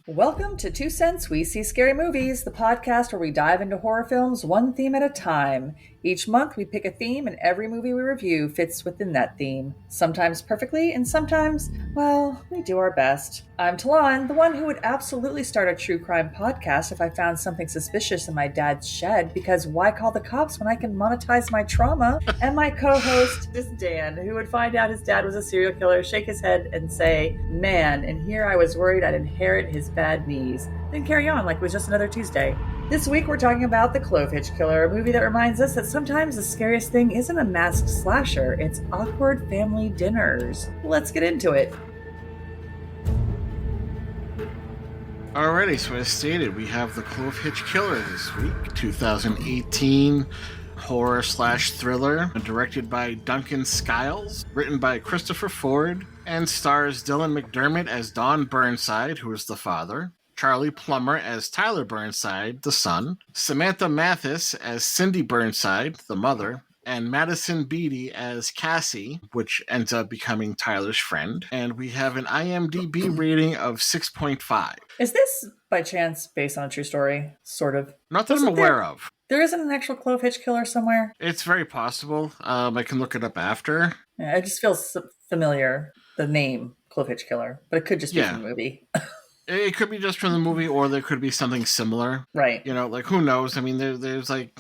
Welcome to 2 Cents We See Scary Movies, the podcast where we dive into horror films one theme at a time. Each month we pick a theme and every movie we review fits within that theme. Sometimes perfectly and sometimes, well, we do our best. I'm Talon, the one who would absolutely start a true crime podcast if I found something suspicious in my dad's shed, because why call the cops when I can monetize my trauma? And my co-host is Dan, who would find out his dad was a serial killer, shake his head and say, man, and here I was worried I'd inherit his bad knees, then carry on like it was just another Tuesday. This week we're talking about The Clovehitch Killer, a movie that reminds us that sometimes the scariest thing isn't a masked slasher, it's awkward family dinners. Let's get into it. Alrighty, so as stated, we have The Clovehitch Killer this week, 2018 horror/thriller, directed by Duncan Skiles, written by Christopher Ford, and stars Dylan McDermott as Don Burnside, who is the father, Charlie Plummer as Tyler Burnside, the son, Samantha Mathis as Cindy Burnside, the mother, and Madison Beatty as Cassie, which ends up becoming Tyler's friend. And we have an IMDb rating of 6.5. Is this, by chance, based on a true story? Sort of. Not that I'm aware of. There isn't an actual Clovehitch Killer somewhere? It's very possible. I can look it up after. Yeah, it just feels familiar, the name Clovehitch Killer, but it could just be from the movie. It could be just from the movie, or there could be something similar. Right. You know, like, who knows? I mean, there's like,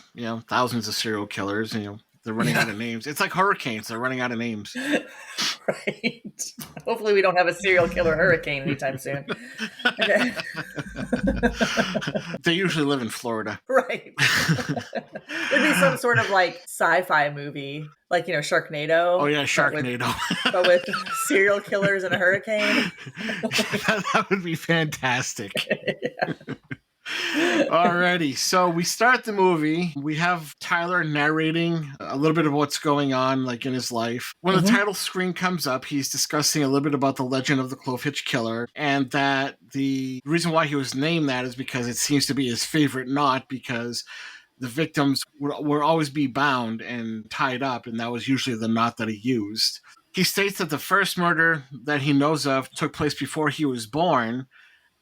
thousands of serial killers, they're running out of names. It's like hurricanes. They're running out of names. Right. Hopefully we don't have a serial killer hurricane anytime soon. Okay. They usually live in Florida. Right. It'd be some sort of like sci-fi movie, like, Sharknado. Oh yeah, Sharknado. But with serial killers and a hurricane. That would be fantastic. Yeah. Alrighty, so we start the movie. We have Tyler narrating a little bit of what's going on, like, in his life. When the title screen comes up, he's discussing a little bit about the legend of the Clovehitch Killer, and that the reason why he was named that is because it seems to be his favorite knot, because the victims would always be bound and tied up, and that was usually the knot that he used. He states that the first murder that he knows of took place before he was born,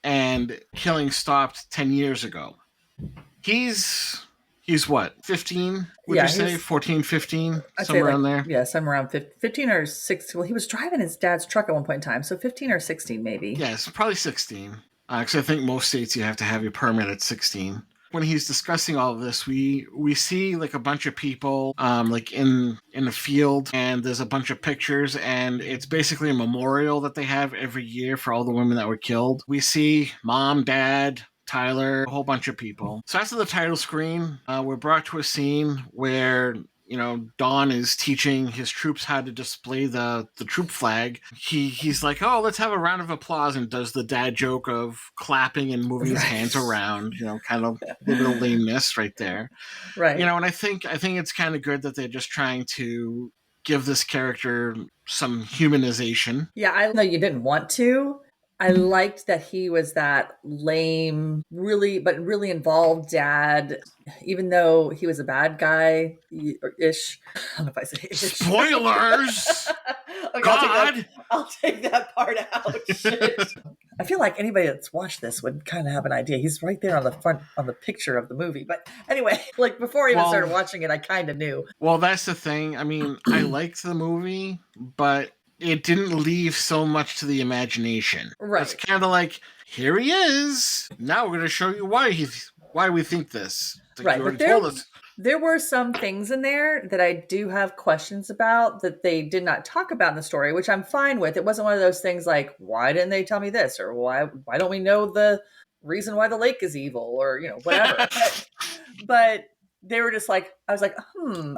and killing stopped 10 years ago. He's what, 15, would you say? 14, 15, somewhere around there? Yeah, somewhere around 15 or 16. Well, he was driving his dad's truck at one point in time, so 15 or 16 maybe. Yes, probably 16. Because I think most states you have to have your permit at 16. When he's discussing all of this, we see like a bunch of people like in the field, and there's a bunch of pictures, and it's basically a memorial that they have every year for all the women that were killed. We see mom, dad, Tyler, a whole bunch of people. So after the title screen, we're brought to a scene where Don is teaching his troops how to display the troop flag. He's like, oh, let's have a round of applause, and does the dad joke of clapping and moving his hands around, kind of a little bit of lameness right there. Right. And I think it's kind of good that they're just trying to give this character some humanization. Yeah, I know you didn't want to. I liked that he was that lame, really involved dad, even though he was a bad guy-ish. I don't know if I say ish. Spoilers! Okay, God! I'll take that part out. Shit. I feel like anybody that's watched this would kind of have an idea. He's right there on the front, on the picture of the movie. But anyway, like before I even started watching it, I kind of knew. Well, that's the thing. I mean, I liked the movie, but it didn't leave so much to the imagination. Right. It's kind of like, here he is. Now we're going to show you why we think this. Like, right. you already told us. There were some things in there that I do have questions about that they did not talk about in the story, which I'm fine with. It wasn't one of those things like, why didn't they tell me this? Or why don't we know the reason why the lake is evil? Or, whatever. But they were just like, I was like,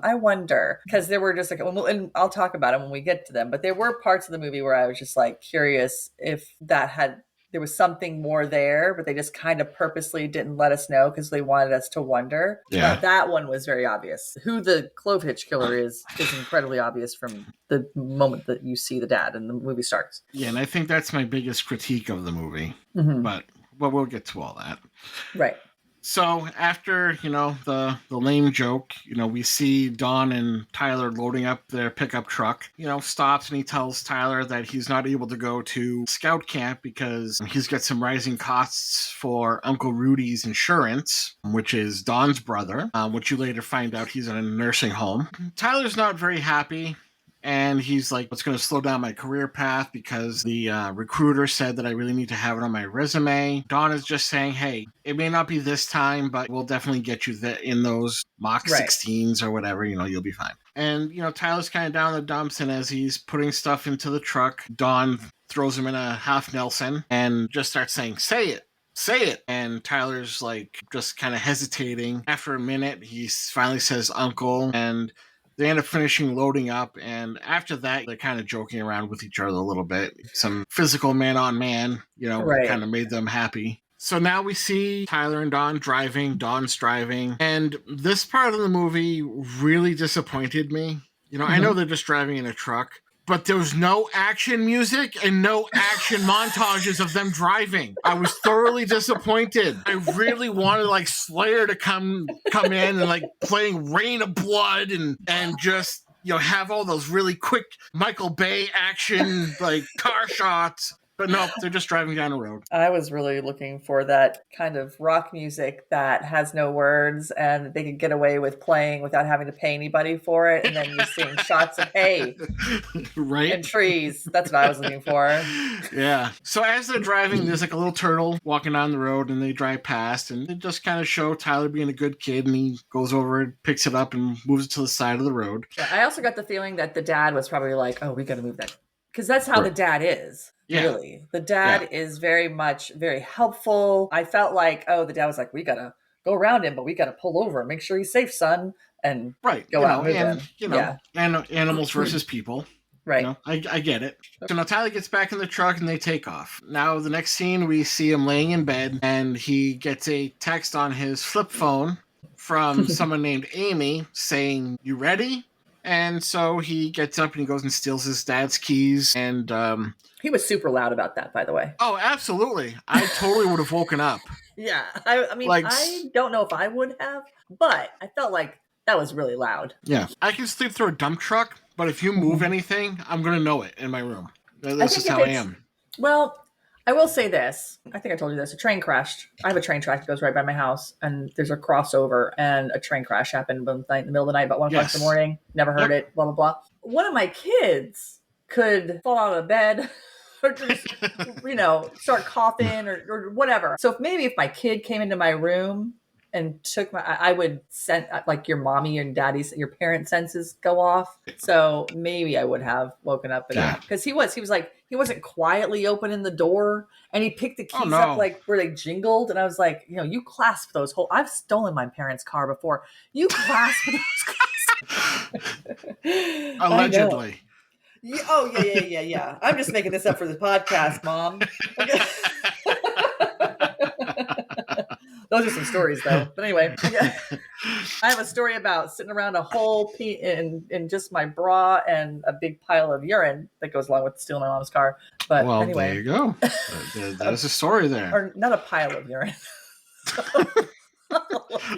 I wonder. Because there were just like, and I'll talk about it when we get to them, but there were parts of the movie where I was just like curious if there was something more there, but they just kind of purposely didn't let us know because they wanted us to wonder. Yeah. That one was very obvious. Who the Clovehitch Killer is incredibly obvious from the moment that you see the dad and the movie starts. Yeah, and I think that's my biggest critique of the movie. Mm-hmm. But we'll get to all that. Right. So after, the lame joke, we see Dawn and Tyler loading up their pickup truck, stops, and he tells Tyler that he's not able to go to scout camp because he's got some rising costs for Uncle Rudy's insurance, which is Dawn's brother, which you later find out he's in a nursing home. Tyler's not very happy. And he's like, it's going to slow down my career path because the recruiter said that I really need to have it on my resume. Dawn is just saying, hey, it may not be this time, but we'll definitely get you in those Mach 16s or whatever, you'll be fine. And, Tyler's kind of down in the dumps, and as he's putting stuff into the truck, Dawn throws him in a half Nelson and just starts saying, say it. Say it. And Tyler's like just kind of hesitating. After a minute, he finally says uncle, and they end up finishing loading up, and after that, they're kind of joking around with each other a little bit. Some physical man-on-man, kind of made them happy. So now we see Tyler and Dawn driving. Dawn's driving. And this part of the movie really disappointed me. I know they're just driving in a truck, but there was no action music and no action montages of them driving. I was thoroughly disappointed. I really wanted like Slayer to come in and like playing Rain of Blood and just have all those really quick Michael Bay action like car shots. But no, they're just driving down the road. I was really looking for that kind of rock music that has no words and they could get away with playing without having to pay anybody for it. And then you're seeing shots of hay right? and trees. That's what I was looking for. Yeah. So as they're driving, there's like a little turtle walking down the road, and they drive past, and they just kind of show Tyler being a good kid, and he goes over, picks it up, and moves it to the side of the road. Yeah, I also got the feeling that the dad was probably like, oh, we got to move that. Because that's how the dad is. Yeah. Really. The dad is very helpful. I felt like, the dad was like, we got to go around him, but we got to pull over and make sure he's safe, son. And go out and move him. And animals versus people. Right. I get it. So now Tyler gets back in the truck and they take off. Now the next scene, we see him laying in bed, and he gets a text on his flip phone from someone named Amy saying, you ready? And so he gets up and he goes and steals his dad's keys. And he was super loud about that, by the way. Oh, absolutely. I totally would have woken up. Yeah. I mean, I don't know if I would have, but I felt like that was really loud. Yeah. I can sleep through a dump truck, but if you move anything, I'm going to know it in my room. That's just how I am. Well, I will say this. I think I told you this. A train crashed. I have a train track that goes right by my house, and there's a crossover, and a train crash happened in the middle of the night, about 1 o'clock in the morning. Never heard it, blah, blah, blah. One of my kids could fall out of bed or just, start coughing or whatever. So if my kid came into my room and took I would send, like, your mommy and daddy's, your parent senses go off. So maybe I would have woken up in that. Because he was like, he wasn't quietly opening the door, and he picked the keys up like where they jingled. And I was like, you clasp those I've stolen my parents' car before. You clasp those keys. Allegedly. Yeah. I'm just making this up for the podcast, Mom. Those are some stories, though. But anyway, I have a story about sitting around a hole in just my bra and a big pile of urine that goes along with stealing my mom's car. But anyway, there you go. There's a story there. Or not a pile of urine.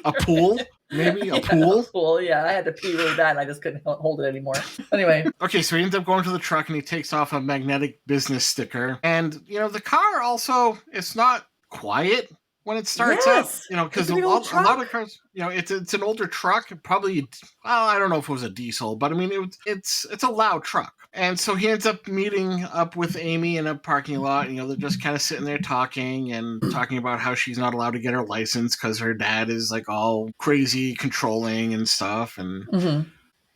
A pool? Maybe a pool? A pool, yeah. I had to pee really bad and I just couldn't hold it anymore. Anyway. Okay, so he ends up going to the truck and he takes off a magnetic business sticker. And, the car also, it's not quiet when it starts up, because a lot of cars, it's an older truck, probably, I don't know if it was a diesel, but I mean, it's a loud truck. And so he ends up meeting up with Amy in a parking lot. They're just kind of sitting there talking about how she's not allowed to get her license because her dad is like all crazy controlling and stuff. And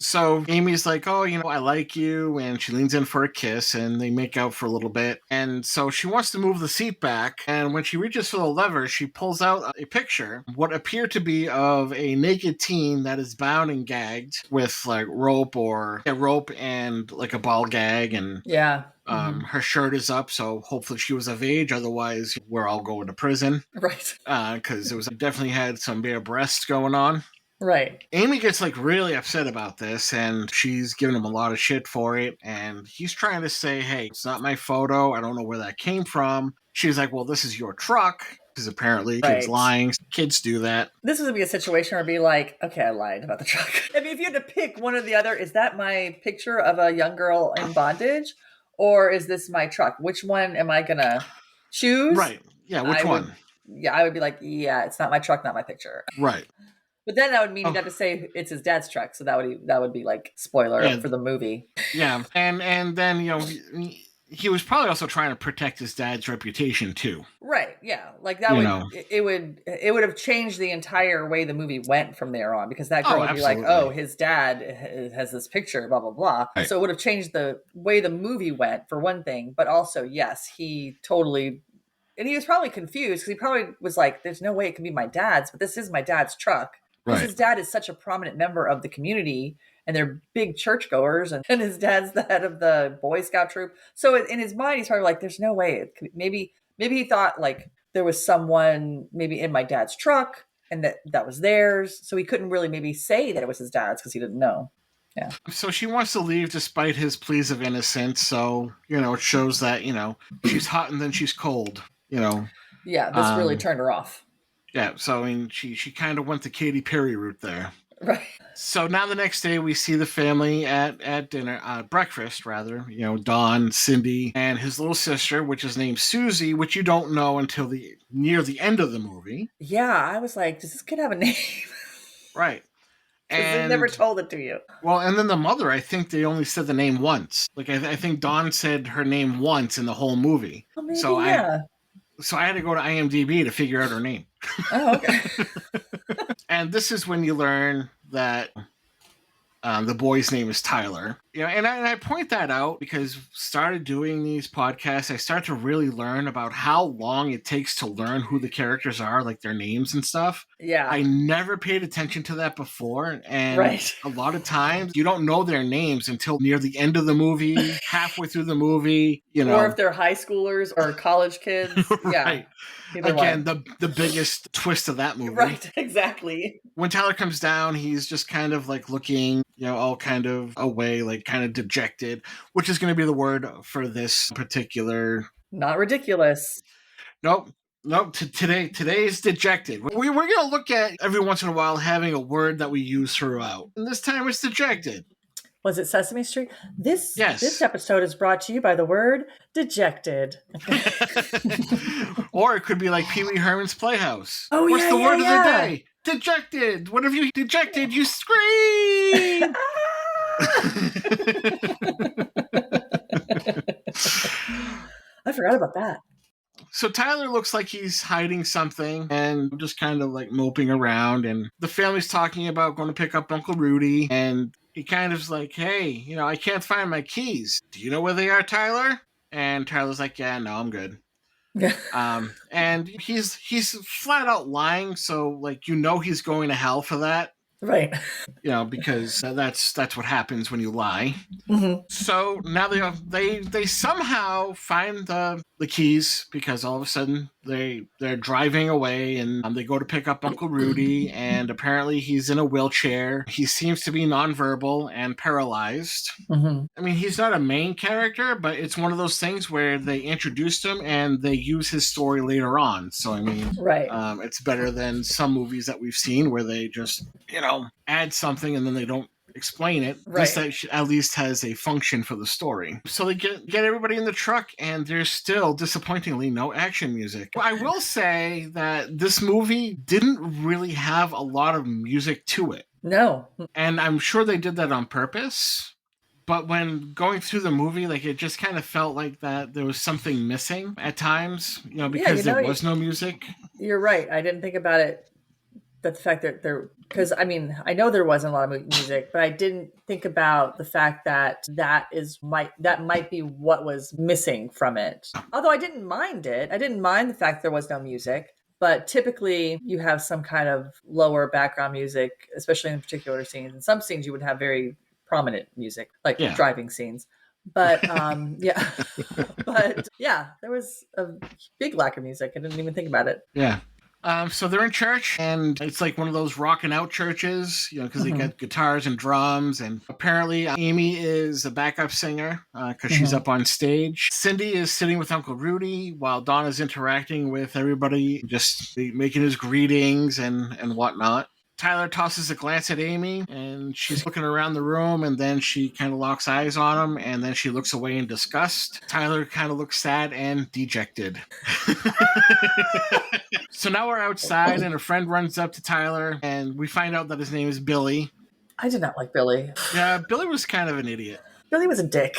so Amy's like, oh, I like you. And she leans in for a kiss and they make out for a little bit. And so she wants to move the seat back. And when she reaches for the lever, she pulls out a picture, what appeared to be of a naked teen that is bound and gagged with like rope and like a ball gag. And her shirt is up. So hopefully she was of age. Otherwise, we're all going to prison. Right. Because it was definitely had some bare breasts going on. Right. Amy gets like really upset about this, and she's giving him a lot of shit for it. And he's trying to say, hey, it's not my photo. I don't know where that came from. she's like, well, this is your truck. Because apparently she was Right. lying. Kids do that. This would be a situation where it'd be like, okay, I lied about the truck. I mean, if you had to pick one or the other, is that my picture of a young girl in bondage? Or is this my truck? Which one am I going to choose? Right. Yeah, which one? I would be like, yeah, it's not my truck, not my picture. Right. But then that would mean Oh, you'd have to say it's his dad's truck. So that would be like spoiler yeah, for the movie. yeah. And then, he was probably also trying to protect his dad's reputation too. Right. Yeah. Like that You would know. it would have changed the entire way the movie went from there on, because that girl Oh, would be like, absolutely. oh, his dad has this picture, blah blah blah. Right. So it would have changed the way the movie went for one thing, but also yes, he totally, and he was probably confused because he probably was like, there's no way it can be my dad's, but this is my dad's truck. Because Right. his dad is such a prominent member of the community and they're big churchgoers, and his dad's the head of the Boy Scout troop. So in his mind, he's probably like, there's no way it could, maybe he thought like there was someone maybe in my dad's truck and that was theirs. So he couldn't really maybe say that it was his dad's because he didn't know. Yeah. So she wants to leave despite his pleas of innocence. So, it shows that, she's hot and then she's cold, Yeah, this really turned her off. Yeah, so I mean, she kind of went the Katy Perry route there. Right. So now the next day we see the family at dinner, breakfast rather. Don, Cindy, and his little sister, which is named Susie, which you don't know until near the end of the movie. Yeah, I was like, does this kid have a name? Right. And they never told it to you. Well, and then the mother, I think they only said the name once. Like I think Dawn said her name once in the whole movie. Oh, maybe, so yeah. I had to go to IMDb to figure out her name. Oh, okay. And this is when you learn that the boy's name is Tyler. And I point that out because started doing these podcasts, I start to really learn about how long it takes to learn who the characters are, like their names and stuff. Yeah. I never paid attention to that before. And right. A lot of times you don't know their names until near the end of the movie, halfway through the movie, Or if they're high schoolers or college kids. Right. Yeah. Again, the biggest twist of that movie. Right, exactly. When Tyler comes down, he's just kind of like looking, all kind of away, like kind of dejected, which is going to be the word for this particular. Not ridiculous. Nope. Today's dejected. We're going to look at every once in a while having a word that we use throughout. And this time it's dejected. Was it Sesame Street? This Yes. episode is brought to you by the word dejected. Or it could be like Pee Wee Herman's Playhouse. Oh, What's yeah, the word yeah. of the day? Dejected. What have you dejected? You scream. I forgot about that. So Tyler looks like he's hiding something and just kind of like moping around, and the family's talking about going to pick up Uncle Rudy, and he kind of's like, hey, I can't find my keys. Do you know where they are, Tyler? And Tyler's like, yeah, no, I'm good. And he's flat out lying, so like he's going to hell for that. Right. Because that's what happens when you lie. Mm-hmm. So now they somehow find the keys, because all of a sudden they're driving away, and they go to pick up Uncle Rudy, and apparently he's in a wheelchair. He seems to be nonverbal and paralyzed. Mm-hmm. I mean, he's not a main character, but it's one of those things where they introduced him and they use his story later on. So I mean, right. It's better than some movies that we've seen where they just add something and then they don't explain it. Right. This at least has a function for the story. So they get everybody in the truck, and there's still, disappointingly, no action music. I will say that this movie didn't really have a lot of music to it. No. And I'm sure they did that on purpose. But when going through the movie, like, it just kind of felt like that there was something missing at times, because there was no music. You're right. I didn't think about it. That the fact that because I mean, I know there wasn't a lot of music, but I didn't think about the fact that that might be what was missing from it. Although I didn't mind it. I didn't mind the fact there was no music. But typically you have some kind of lower background music, especially in particular scenes. In some scenes you would have very prominent music, like driving scenes. But but yeah, there was a big lack of music. I didn't even think about it. Yeah. So they're in church, and it's like one of those rocking out churches, because they Mm-hmm. got guitars and drums. And apparently, Amy is a backup singer because she's Mm-hmm. up on stage. Cindy is sitting with Uncle Rudy while Don is interacting with everybody, just making his greetings and whatnot. Tyler tosses a glance at Amy, and she's looking around the room, and then she kind of locks eyes on him, and then she looks away in disgust. Tyler kind of looks sad and dejected. So now we're outside, and a friend runs up to Tyler, and we find out that his name is Billy. I did not like Billy. Yeah, Billy was kind of an idiot. Billy was a dick.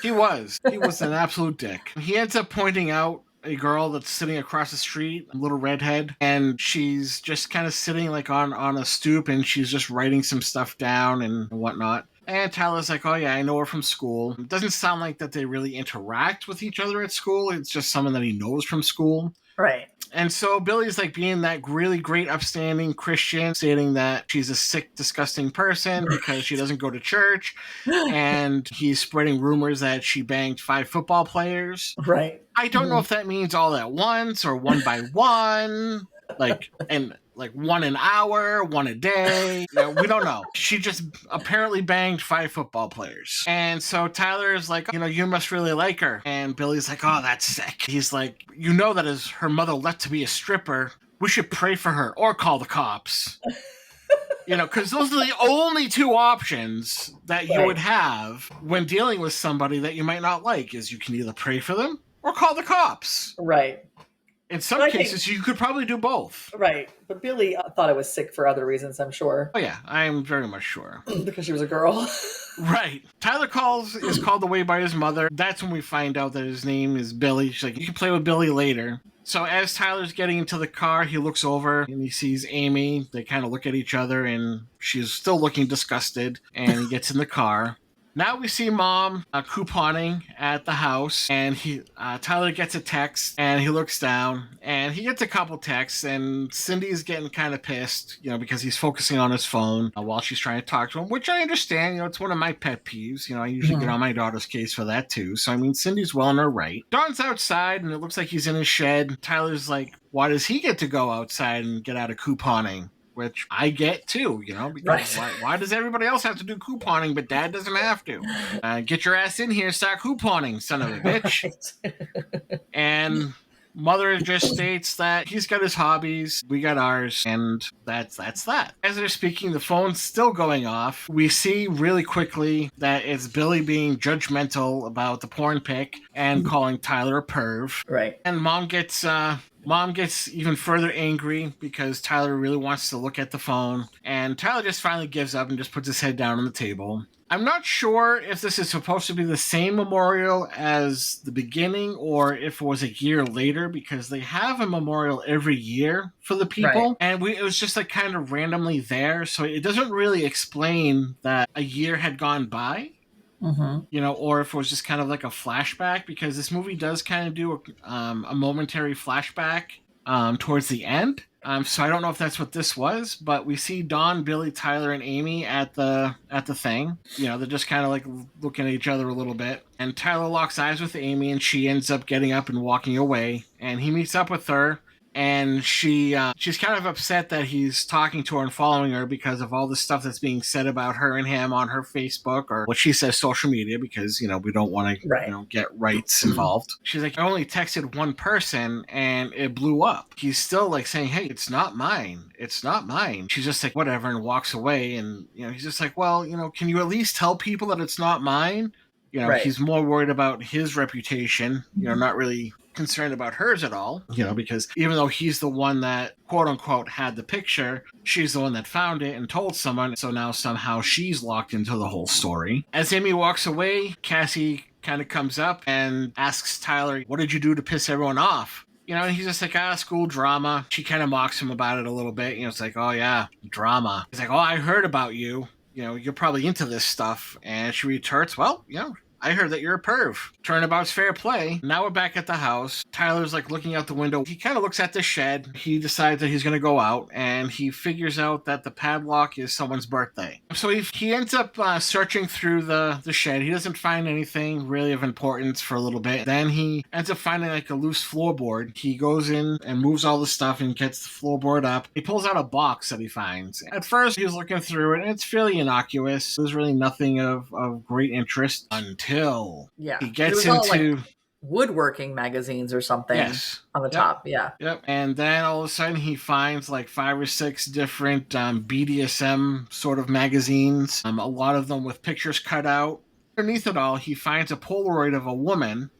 He was. He was an absolute dick. He ends up pointing out a girl that's sitting across the street, a little redhead, and she's just kind of sitting like on a stoop, and she's just writing some stuff down and whatnot. And Tyler's like, oh yeah, I know her from school. It doesn't sound like that they really interact with each other at school. It's just someone that he knows from school. Right. And so Billy's like being that really great, upstanding Christian, stating that she's a sick, disgusting person because she doesn't go to church. And he's spreading rumors that she banged 5 football players. Right. I don't know if that means all at once or one by one, like one an hour, one a day. We don't know. She just apparently banged 5 football players. And so Tyler is like, you must really like her. And Billy's like, oh, that's sick. He's like, that is her mother left to be a stripper. We should pray for her or call the cops. Because those are the only 2 options that you would have when dealing with somebody that you might not like, is you can either pray for them or call the cops. Right. In some cases, you could probably do both. Right. But Billy thought it was sick for other reasons, I'm sure. Oh, yeah. I'm very much sure. Because she was a girl. Right. Tyler is called away by his mother. That's when we find out that his name is Billy. She's like, you can play with Billy later. So as Tyler's getting into the car, he looks over and he sees Amy. They kind of look at each other, and she's still looking disgusted. And he gets in the car. Now we see Mom couponing at the house, and Tyler gets a text, and he looks down, and he gets a couple texts, and Cindy's getting kind of pissed, because he's focusing on his phone while she's trying to talk to him, which I understand. It's one of my pet peeves. I usually get on my daughter's case for that too. So, Cindy's well in her right. Don's outside, and it looks like he's in his shed. Tyler's like, why does he get to go outside and get out of couponing? Which I get too, because why does everybody else have to do couponing, but Dad doesn't have to? Get your ass in here, start couponing, son of a bitch. Right. And Mother just states that he's got his hobbies, we got ours, and that's that. As they're speaking, the phone's still going off. We see really quickly that it's Billy being judgmental about the porn pic and calling Tyler a perv. Right. And Mom gets even further angry because Tyler really wants to look at the phone. And Tyler just finally gives up and just puts his head down on the table. I'm not sure if this is supposed to be the same memorial as the beginning or if it was a year later, because they have a memorial every year for the people. Right. And it was just like kind of randomly there. So it doesn't really explain that a year had gone by. Mm-hmm. Or if it was just kind of like a flashback, because this movie does kind of do a momentary flashback towards the end. So I don't know if that's what this was, but we see Don, Billy, Tyler, and Amy at the thing. They're just kind of like looking at each other a little bit. And Tyler locks eyes with Amy, and she ends up getting up and walking away. And he meets up with her. And she's kind of upset that he's talking to her and following her because of all the stuff that's being said about her and him on her Facebook, or what she says social media, because, we don't want to, get rights involved. She's like, I only texted one person and it blew up. He's still like saying, hey, it's not mine. It's not mine. She's just like, whatever, and walks away. And, he's just like, well, can you at least tell people that it's not mine? He's more worried about his reputation, not really concerned about hers at all, because even though he's the one that quote unquote had the picture, she's the one that found it and told someone. So now somehow she's locked into the whole story. As Amy walks away, Cassie kind of comes up and asks Tyler, what did you do to piss everyone off? And he's just like, school drama. She kind of mocks him about it a little bit. It's like, oh yeah, drama. He's like, oh, I heard about you. You're probably into this stuff. And she retorts, well, I heard that you're a perv. Turnabout's fair play. Now we're back at the house. Tyler's like looking out the window. He kind of looks at the shed. He decides that he's going to go out, and he figures out that the padlock is someone's birthday. So he ends up searching through the shed. He doesn't find anything really of importance for a little bit. Then he ends up finding like a loose floorboard. He goes in and moves all the stuff and gets the floorboard up. He pulls out a box that he finds. At first, he was looking through it, and it's fairly innocuous. There's really nothing of great interest until he gets into like woodworking magazines or something. Yes. On the top. Yeah. Yep. And then all of a sudden he finds like 5 or 6 different BDSM sort of magazines, a lot of them with pictures cut out. Underneath it all, he finds a Polaroid of a woman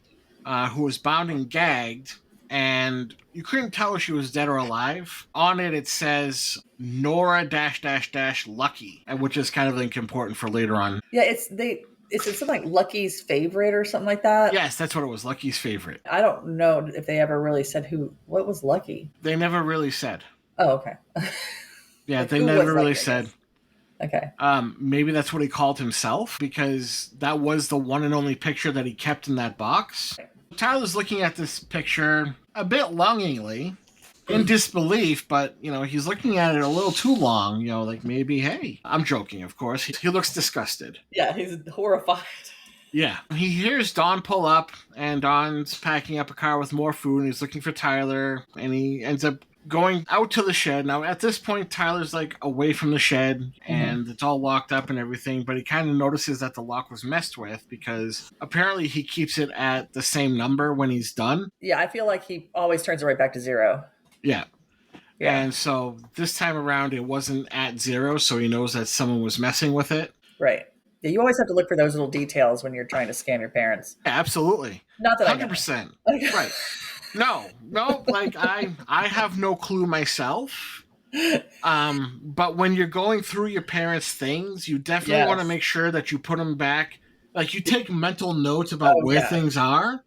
who was bound and gagged, and you couldn't tell if she was dead or alive. On it, it says Nora -- Lucky, which is kind of like important for later on. Yeah, it's something like Lucky's favorite or something like that. Yes, that's what it was, Lucky's favorite. I don't know if they ever really said what was Lucky. They never really said. Oh, okay. Yeah, like, they never really said. Okay. Maybe that's what he called himself, because that was the one and only picture that he kept in that box. Okay. Tyler's looking at this picture a bit longingly, in disbelief, but, he's looking at it a little too long, like maybe, hey. I'm joking, of course. He looks disgusted. Yeah, he's horrified. Yeah. He hears Dawn pull up, and Dawn's packing up a car with more food, and he's looking for Tyler, and he ends up going out to the shed. Now, at this point, Tyler's like away from the shed, and it's all locked up and everything, but he kind of notices that the lock was messed with, because apparently he keeps it at the same number when he's done. Yeah, I feel like he always turns it right back to 0. Yeah. And so this time around, it wasn't at 0, so he knows that someone was messing with it. Right. Yeah, you always have to look for those little details when you're trying to scam your parents. Yeah, absolutely. Not that 100%. Right. No, like I have no clue myself. But when you're going through your parents' things, you definitely want to make sure that you put them back. Like, you take mental notes about where things are.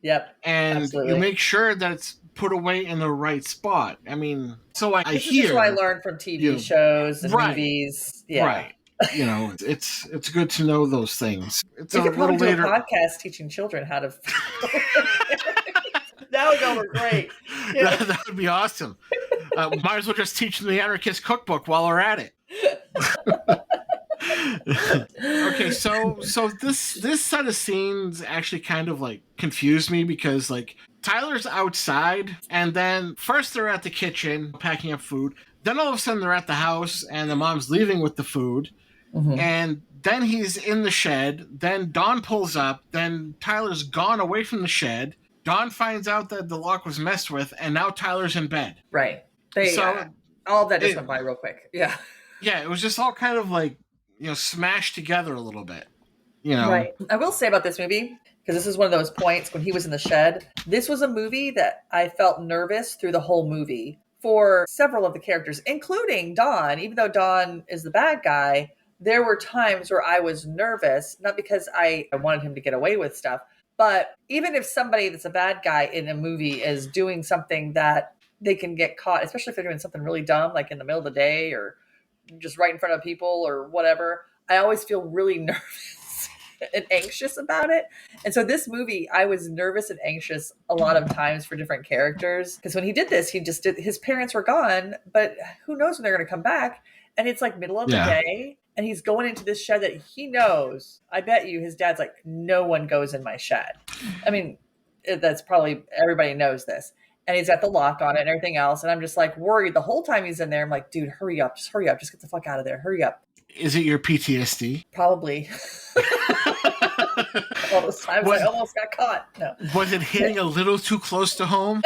Yep. And absolutely. You make sure that it's put away in the right spot. I mean, so I this hear. This is what I learned from TV shows and movies. Yeah. Right. It's good to know those things. It's we could probably do a podcast teaching children how to. That would go over great. Yeah. That would be awesome. Might as well just teach them the Anarchist Cookbook while we're at it. Okay, so this set of scenes actually kind of like confused me, because like Tyler's outside, and then first they're at the kitchen packing up food. Then all of a sudden they're at the house, and the mom's leaving with the food. And then he's in the shed. Then Dawn pulls up. Then Tyler's gone away from the shed. Dawn finds out that the lock was messed with, and now Tyler's in bed. Right. All of that just went by real quick. Yeah. Yeah, it was just all kind of like, smashed together a little bit. Right. I will say about this movie, because this is one of those points when he was in the shed, this was a movie that I felt nervous through the whole movie for several of the characters, including Dawn. Even though Dawn is the bad guy, there were times where I was nervous, not because I wanted him to get away with stuff, but even if somebody that's a bad guy in a movie is doing something that they can get caught, especially if they're doing something really dumb, like in the middle of the day or just right in front of people or whatever, I always feel really nervous and anxious about it. And so this movie, I was nervous and anxious a lot of times for different characters. Because when he did this, his parents were gone, but who knows when they're going to come back. And it's like middle of the day. And he's going into this shed that he knows. I bet you his dad's like, no one goes in my shed. I mean, that's probably, everybody knows this. And he's got the lock on it and everything else. And I'm just like worried the whole time he's in there. I'm like, dude, hurry up. Just get the fuck out of there. Hurry up. Is it your PTSD? Probably. All those times I almost got caught. No. Was it hitting a little too close to home?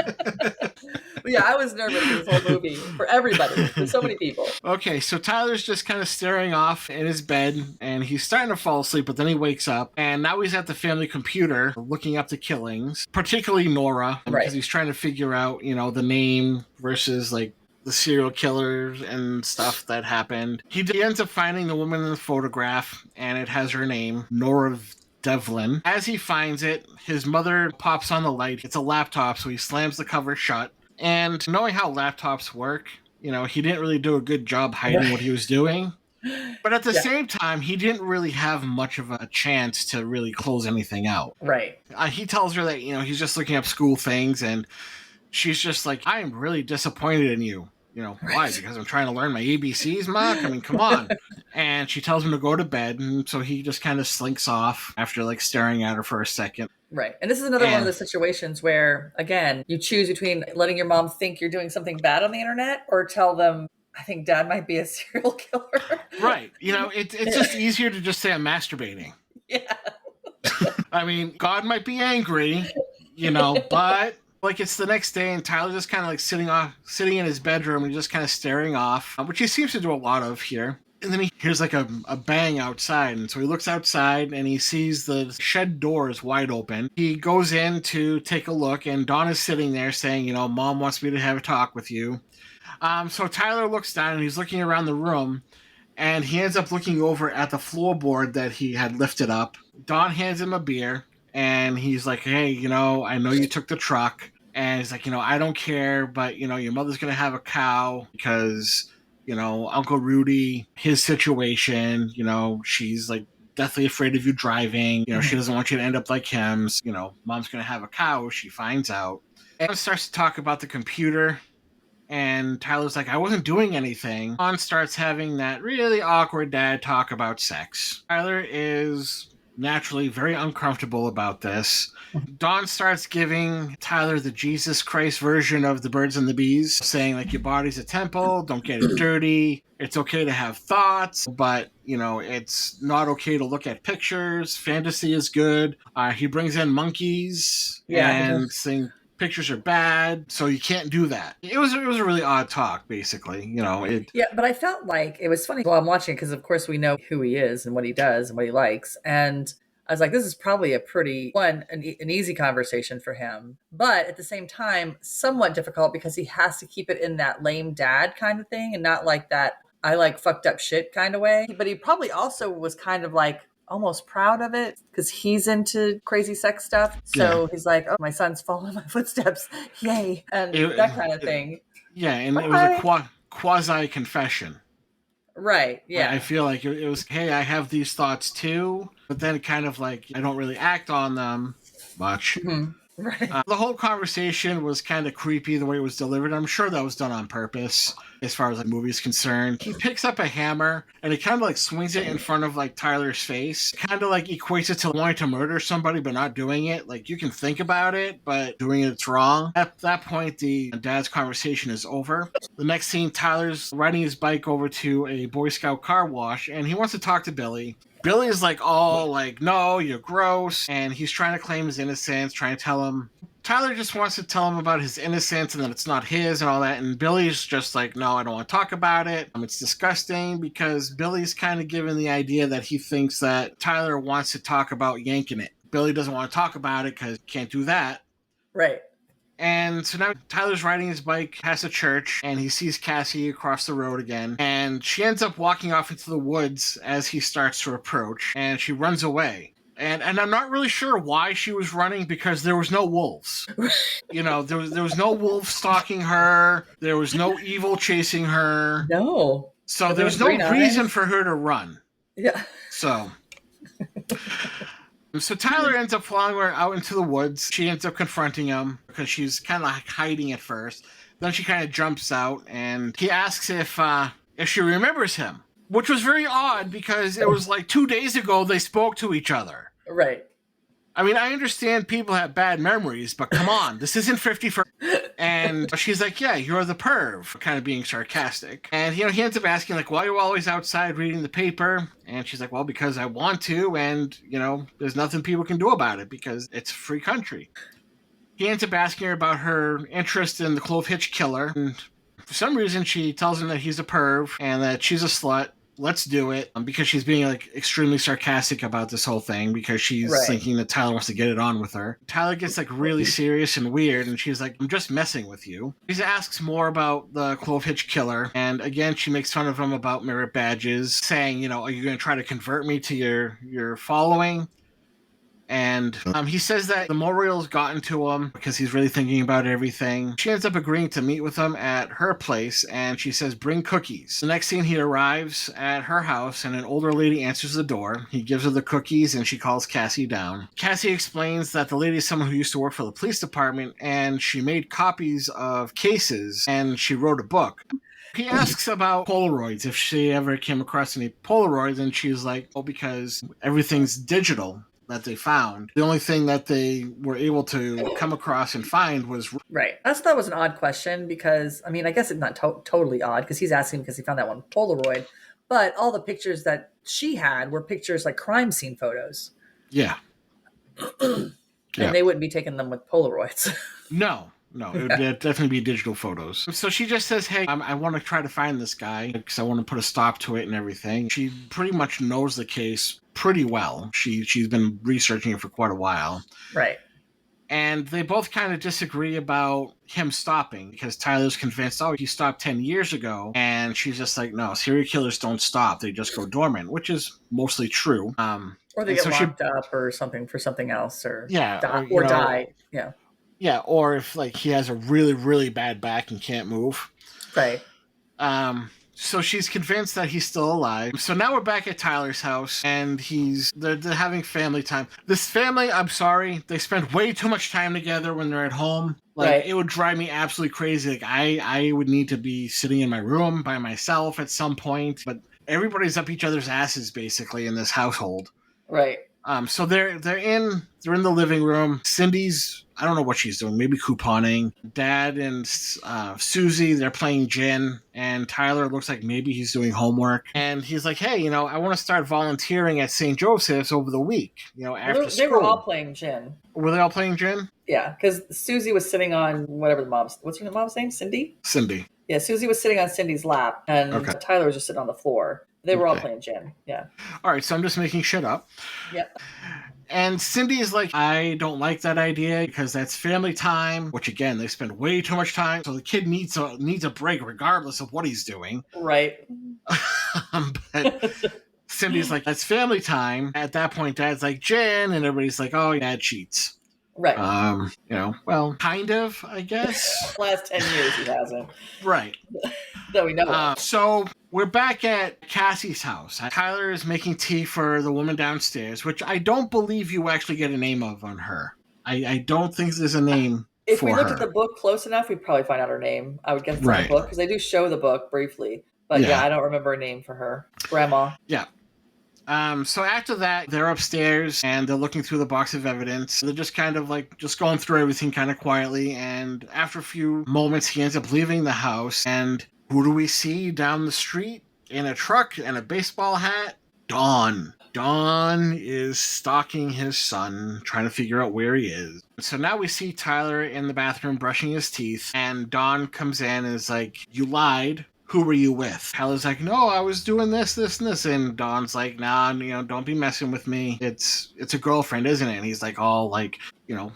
Yeah, I was nervous for this whole movie. For everybody. For so many people. Okay, so Tyler's just kind of staring off in his bed, and he's starting to fall asleep, but then he wakes up, and now he's at the family computer looking up the killings, particularly Nora, because he's trying to figure out, the name versus, like, the serial killers and stuff that happened. He ends up finding the woman in the photograph, and it has her name, Nora Devlin. As he finds it, his mother pops on the light. It's a laptop, so he slams the cover shut. And knowing how laptops work, he didn't really do a good job hiding what he was doing. But at the Yeah, same time, he didn't really have much of a chance to really close anything out. right. He tells her that, he's just looking up school things, and she's just like, I am really disappointed in you. Why? Right. Because I'm trying to learn my ABCs, Ma? I mean, come on. And she tells him to go to bed, and so he just kind of slinks off after, like, staring at her for a second. Right. And this is another one of And the situations where, again, you choose between letting your mom think you're doing something bad on the internet or tell them, I think dad might be a serial killer. right, it's just easier to just say I'm masturbating. Yeah. I mean, God might be angry, but like it's the next day and Tyler's just kind of like sitting in his bedroom and just kind of staring off, which he seems to do a lot of here. And then he hears like a bang outside. And so he looks outside and he sees the shed door is wide open. He goes in to take a look and Dawn is sitting there saying, Mom wants me to have a talk with you. So Tyler looks down and he's looking around the room and he ends up looking over at the floorboard that he had lifted up. Dawn hands him a beer and he's like, hey, I know you took the truck. And he's like, I don't care, but, your mother's going to have a cow because, Uncle Rudy, his situation, she's like deathly afraid of you driving. She doesn't want you to end up like him. So, Mom's going to have a cow. She finds out. And starts to talk about the computer. And Tyler's like, I wasn't doing anything. Dawn starts having that really awkward dad talk about sex. Tyler is naturally very uncomfortable about this. Dawn starts giving Tyler the Jesus Christ version of the birds and the bees, saying like your body's a temple, don't get it dirty. It's okay to have thoughts, but it's not okay to look at pictures. Fantasy is good. He brings in monkeys and sing pictures are bad, so you can't do that. It was a really odd talk, basically. Yeah, but I felt like it was funny while I'm watching it because, of course, we know who he is and what he does and what he likes. And I was like, this is probably a pretty an easy conversation for him, but at the same time, somewhat difficult because he has to keep it in that lame dad kind of thing and not like that I like fucked up shit kind of way. But he probably also was kind of like almost proud of it because he's into crazy sex stuff. So he's like, oh, my son's following my footsteps. Yay. And that kind of thing. Yeah, and it was a quasi confession. Right, yeah. I feel like it was, hey, I have these thoughts too, but then kind of like I don't really act on them much. Mm-hmm. Right. The whole conversation was kind of creepy the way it was delivered. I'm sure that was done on purpose as far as the movie is concerned. He picks up a hammer and he kind of like swings it in front of like Tyler's face. Kind of like equates it to wanting to murder somebody but not doing it. Like you can think about it, but doing it's wrong. At that point, the dad's conversation is over. The next scene, Tyler's riding his bike over to a Boy Scout car wash and he wants to talk to Billy. Billy is like, all like, no, you're gross. And he's trying to claim his innocence, trying to tell him. Tyler just wants to tell him about his innocence and that it's not his and all that. And Billy's just like, no, I don't want to talk about it. It's disgusting because Billy's kind of given the idea that he thinks that Tyler wants to talk about yanking it. Billy doesn't want to talk about it because he can't do that. Right. And so now Tyler's riding his bike past a church and he sees Cassie across the road again. And she ends up walking off into the woods as he starts to approach and she runs away. And I'm not really sure why she was running because there was no wolves. There was no wolf stalking her. There was no evil chasing her. No. So there was no reason for her to run. Yeah. So Tyler ends up following her out into the woods. She ends up confronting him because she's kind of like hiding at first. Then she kind of jumps out and he asks if she remembers him, which was very odd because it was like 2 days ago they spoke to each other. Right. I mean, I understand people have bad memories, but come on, this isn't 51st. And she's like, yeah, you're the perv, kind of being sarcastic. And, he ends up asking, like, why are you always outside reading the paper? And she's like, well, because I want to, and, there's nothing people can do about it because it's a free country. He ends up asking her about her interest in the Clovehitch Killer. And for some reason, she tells him that he's a perv and that she's a slut. Let's do it. Because she's being like extremely sarcastic about this whole thing because she's thinking that Tyler wants to get it on with her. Tyler gets like really serious and weird and she's like, I'm just messing with you. He asks more about the Clovehitch Killer. And again, she makes fun of him about merit badges, saying, are you going to try to convert me to your following? And he says that the memorial's gotten to him because he's really thinking about everything. She ends up agreeing to meet with him at her place, and she says, bring cookies. The next scene, he arrives at her house, and an older lady answers the door. He gives her the cookies, and she calls Cassie down. Cassie explains that the lady is someone who used to work for the police department, and she made copies of cases, and she wrote a book. He asks about Polaroids, if she ever came across any Polaroids, and she's like, oh, because everything's digital that they found. The only thing that they were able to come across and find was... Right. I just thought it was an odd question because, I mean, I guess it's not totally odd because he's asking because he found that one Polaroid, but all the pictures that she had were pictures like crime scene photos. Yeah. And they wouldn't be taking them with Polaroids. No, it would definitely be digital photos. So she just says, hey, I want to try to find this guy because I want to put a stop to it and everything. She pretty much knows the case pretty well. She's been researching it for quite a while. Right. And they both kind of disagree about him stopping because Tyler's convinced, oh, he stopped 10 years ago. And she's just like, no, serial killers don't stop. They just go dormant, which is mostly true. Or they get locked up or something for something else or die. Yeah. Yeah, or if like he has a really, really bad back and can't move. Right. So she's convinced that he's still alive. So now we're back at Tyler's house, and they're having family time. This family, I'm sorry, they spend way too much time together when they're at home. Like, It would drive me absolutely crazy. Like, I would need to be sitting in my room by myself at some point. But everybody's up each other's asses, basically, in this household. Right. So they're in the living room. Cindy's, I don't know what she's doing, maybe couponing. Dad and Susie, they're playing gin, and Tyler looks like maybe he's doing homework. And he's like, hey, I want to start volunteering at St. Joseph's over the week, after school. They were all playing gin. Were they all playing gin? Yeah, because Susie was sitting on whatever what's her mom's name? Cindy? Cindy. Yeah, Susie was sitting on Cindy's lap, and Tyler was just sitting on the floor. They were all playing gin. Yeah. All right, so I'm just making shit up. Yep. And Cindy is like, I don't like that idea because that's family time, which again, they spend way too much time. So the kid needs a break regardless of what he's doing. Right. But Cindy's like, that's family time. At that point, Dad's like, gin, and everybody's like, oh, Dad cheats. Right. Well, kind of, I guess. Last 10 years he hasn't. Right. That we know of. So we're back at Cassie's house. Tyler is making tea for the woman downstairs, which I don't believe you actually get a name of on her. I don't think there's a name if for we looked her. at the book close enough, we'd probably find out her name. I would guess it's in the book, because they do show the book briefly. But yeah, I don't remember a name for her. Grandma. Yeah. So after that, they're upstairs and they're looking through the box of evidence. They're just kind of like just going through everything kind of quietly. And after a few moments, he ends up leaving the house. And who do we see down the street in a truck and a baseball hat? Dawn. Dawn is stalking his son, trying to figure out where he is. So now we see Tyler in the bathroom brushing his teeth. And Dawn comes in and is like, you lied. Who were you with? Tyler's like, no, I was doing this, and this. And Dawn's like, nah, don't be messing with me. It's a girlfriend, isn't it? And he's like, all like,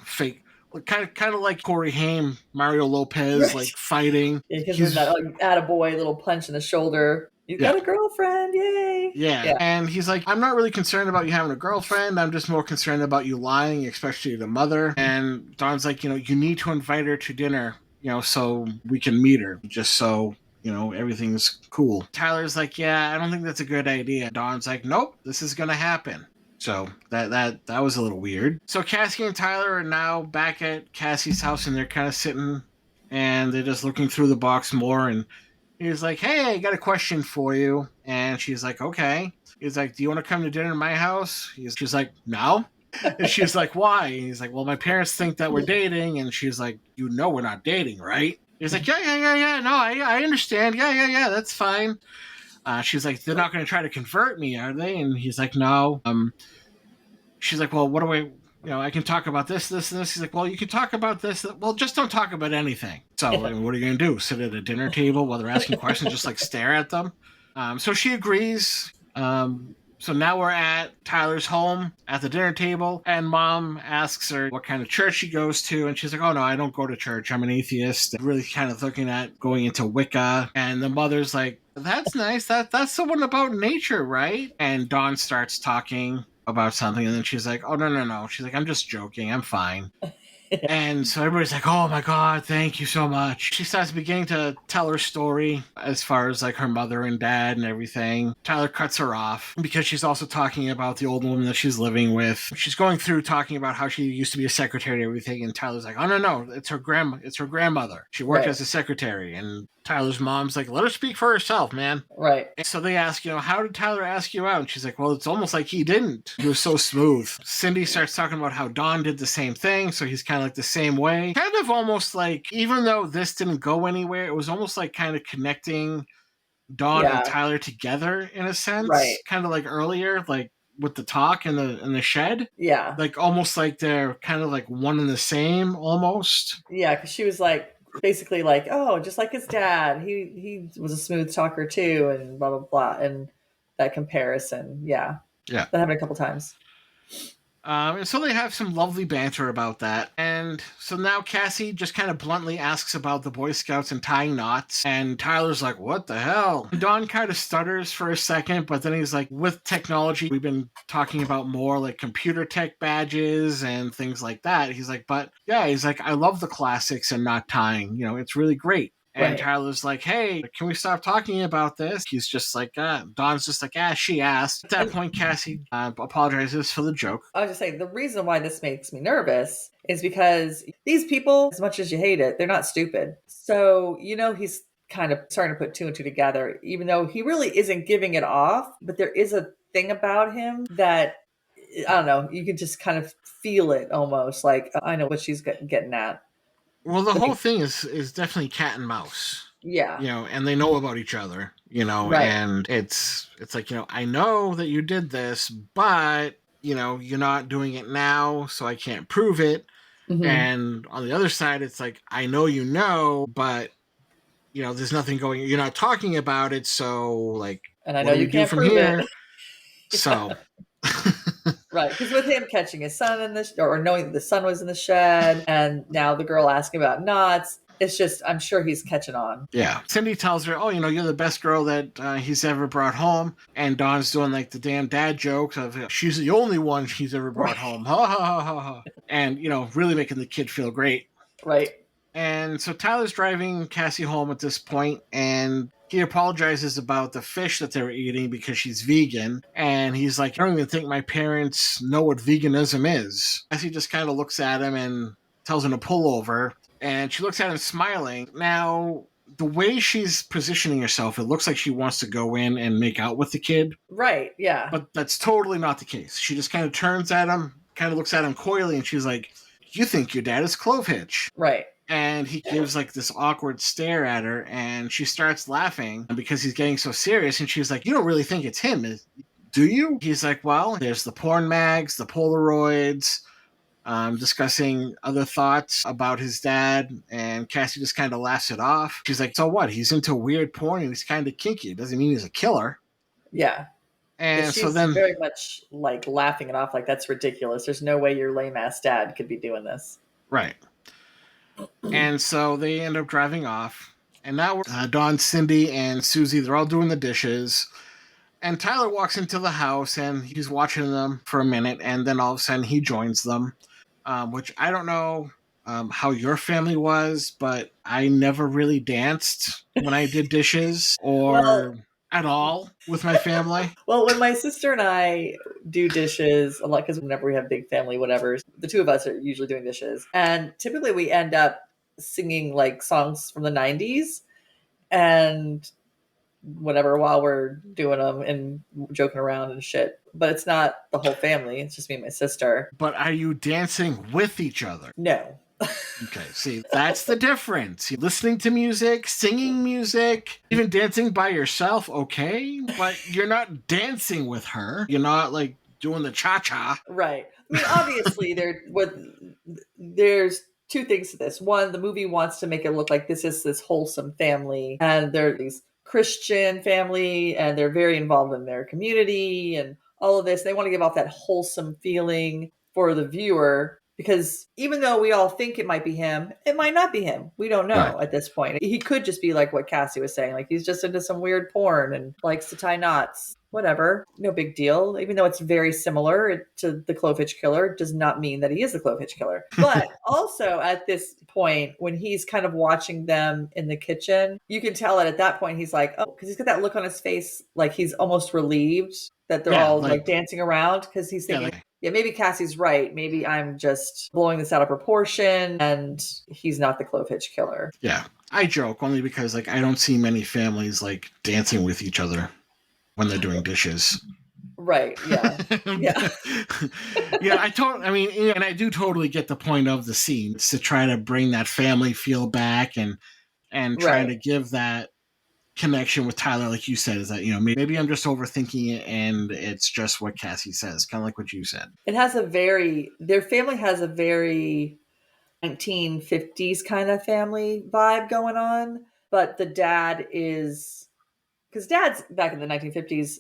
fake. Kind of like Corey Haim, Mario Lopez, like fighting. Yeah, he's that attaboy little punch in the shoulder. You got a girlfriend, yay! Yeah, and he's like, I'm not really concerned about you having a girlfriend. I'm just more concerned about you lying, especially to the mother. And Dawn's like, you need to invite her to dinner, so we can meet her, just so everything's cool. Tyler's like, yeah, I don't think that's a good idea. Dawn's like, nope, this is gonna happen. So that was a little weird. So Cassie and Tyler are now back at Cassie's house, and they're kind of sitting and they're just looking through the box more. And he's like, hey, I got a question for you. And she's like, okay. He's like, do you want to come to dinner at my house? She's like, no. And she's like, why? And he's like, well, my parents think that we're dating. And she's like, we're not dating, right? He's like, yeah. No, I understand. Yeah. That's fine. She's like, they're not going to try to convert me, are they? And he's like, no. She's like, well, what do I can talk about this, and this. He's like, well, you can talk about this. Well, just don't talk about anything. So what are you going to do? Sit at a dinner table while they're asking questions, just like stare at them? So she agrees. So now we're at Tyler's home at the dinner table, and Mom asks her what kind of church she goes to, and she's like, oh, no, I don't go to church. I'm an atheist. Really kind of looking at going into Wicca. And the mother's like, that's nice. That's the one about nature, right? And Dawn starts talking about something, and then she's like, oh, no, no, no. She's like, I'm just joking. I'm fine. And so everybody's like, oh my God, thank you so much. She starts beginning to tell her story as far as like her mother and dad and everything. Tyler cuts her off because she's also talking about the old woman that she's living with. She's going through talking about how she used to be a secretary and everything. And Tyler's like, oh, no, no, it's her grandmother. She worked as a secretary. And Tyler's mom's like, let her speak for herself, man. Right. And so they ask, how did Tyler ask you out? And she's like, well, it's almost like he didn't. He was so smooth. Cindy starts talking about how Don did the same thing. So he's kind of like the same way. Kind of almost like, even though this didn't go anywhere, it was almost like kind of connecting Don and Tyler together in a sense. Right. Kind of like earlier, like with the talk in the shed. Yeah. Like almost like they're kind of like one and the same almost. Yeah, because she was like, basically like, oh, just like his dad, he was a smooth talker too, and blah blah blah, and that comparison, yeah, that happened a couple times. And so they have some lovely banter about that. And so now Cassie just kind of bluntly asks about the Boy Scouts and tying knots. And Tyler's like, what the hell? And Don kind of stutters for a second, but then he's like, with technology, we've been talking about more like computer tech badges and things like that. He's like, but yeah, he's like, I love the classics and not tying. It's really great. And Tyler's like, hey, can we stop talking about this? He's just like, Don's just like, she asked. At that point, Cassie apologizes for the joke. I was just saying, the reason why this makes me nervous is because these people, as much as you hate it, they're not stupid. So, he's kind of starting to put two and two together, even though he really isn't giving it off. But there is a thing about him that, I don't know, you can just kind of feel it almost. Like, I know what she's getting at. Well, the whole thing is definitely cat and mouse. Yeah. And they know about each other, and it's like, I know that you did this, but, you're not doing it now, so I can't prove it. Mm-hmm. And on the other side, it's like, I know but, there's nothing going, you're not talking about it, so, like, and I know you can't prove it. So... Right, because with him catching his son or knowing that the son was in the shed, and now the girl asking about knots, it's just, I'm sure he's catching on. Yeah. Cindy tells her, oh, you're the best girl that he's ever brought home. And Don's doing like the damn dad jokes of, she's the only one he's ever brought home. Ha ha ha ha ha. And, really making the kid feel great. Right. And so Tyler's driving Cassie home at this point, and he apologizes about the fish that they were eating because she's vegan. And he's like, I don't even think my parents know what veganism is. Cassie just kind of looks at him and tells him to pull over. And she looks at him smiling. Now, the way she's positioning herself, it looks like she wants to go in and make out with the kid. Right, yeah. But that's totally not the case. She just kind of turns at him, kind of looks at him coyly, and she's like, you think your dad is Clovehitch. Right. And he gives like this awkward stare at her, and she starts laughing because he's getting so serious. And she's like, you don't really think it's him, do you? He's like, well, there's the porn mags, the Polaroids, discussing other thoughts about his dad. And Cassie just kind of laughs it off. She's like, so what? He's into weird porn and he's kind of kinky. It doesn't mean he's a killer. Yeah. And she's so then very much like laughing it off, like that's ridiculous. There's no way your lame ass dad could be doing this. Right. And so they end up driving off. And now Dawn, Cindy, and Susie, they're all doing the dishes. And Tyler walks into the house, and he's watching them for a minute. And then all of a sudden, he joins them, which I don't know how your family was, but I never really danced when I did dishes or at all with my family. Well, when my sister and I do dishes, a lot, because whenever we have big family, whatever, the two of us are usually doing dishes. And typically we end up singing like songs from the 90s and whatever while we're doing them and joking around and shit. But it's not the whole family. It's just me and my sister. But are you dancing with each other? No. Okay, see, that's the difference. You're listening to music, singing music, even dancing by yourself, okay? But you're not dancing with her. You're not, like, doing the cha-cha. Right. I mean, obviously, there's two things to this. One, the movie wants to make it look like this is this wholesome family, and they're these Christian family, and they're very involved in their community, and all of this. They want to give off that wholesome feeling for the viewer. Because even though we all think it might be him, it might not be him. We don't know at this point. He could just be like what Cassie was saying. Like he's just into some weird porn and likes to tie knots. whatever, no big deal. Even though it's very similar to the Clovehitch Killer, does not mean that he is the Clovehitch Killer. But also at this point, when he's kind of watching them in the kitchen, you can tell that at that point he's like, oh, because he's got that look on his face, like he's almost relieved that they're all like dancing around, because he's thinking, yeah, maybe Cassie's right. Maybe I'm just blowing this out of proportion and he's not the Clovehitch Killer. Yeah. I joke only because like I don't see many families like dancing with each other when they're doing dishes. Right. Yeah. Yeah. Yeah. I mean, and I do totally get the point of the scene. It's to try to bring that family feel back and trying to give that connection with Tyler, like you said, is that, maybe I'm just overthinking it and it's just what Cassie says, kind of like what you said. Their family has a very 1950s kind of family vibe going on, but the dad is, because dads back in the 1950s,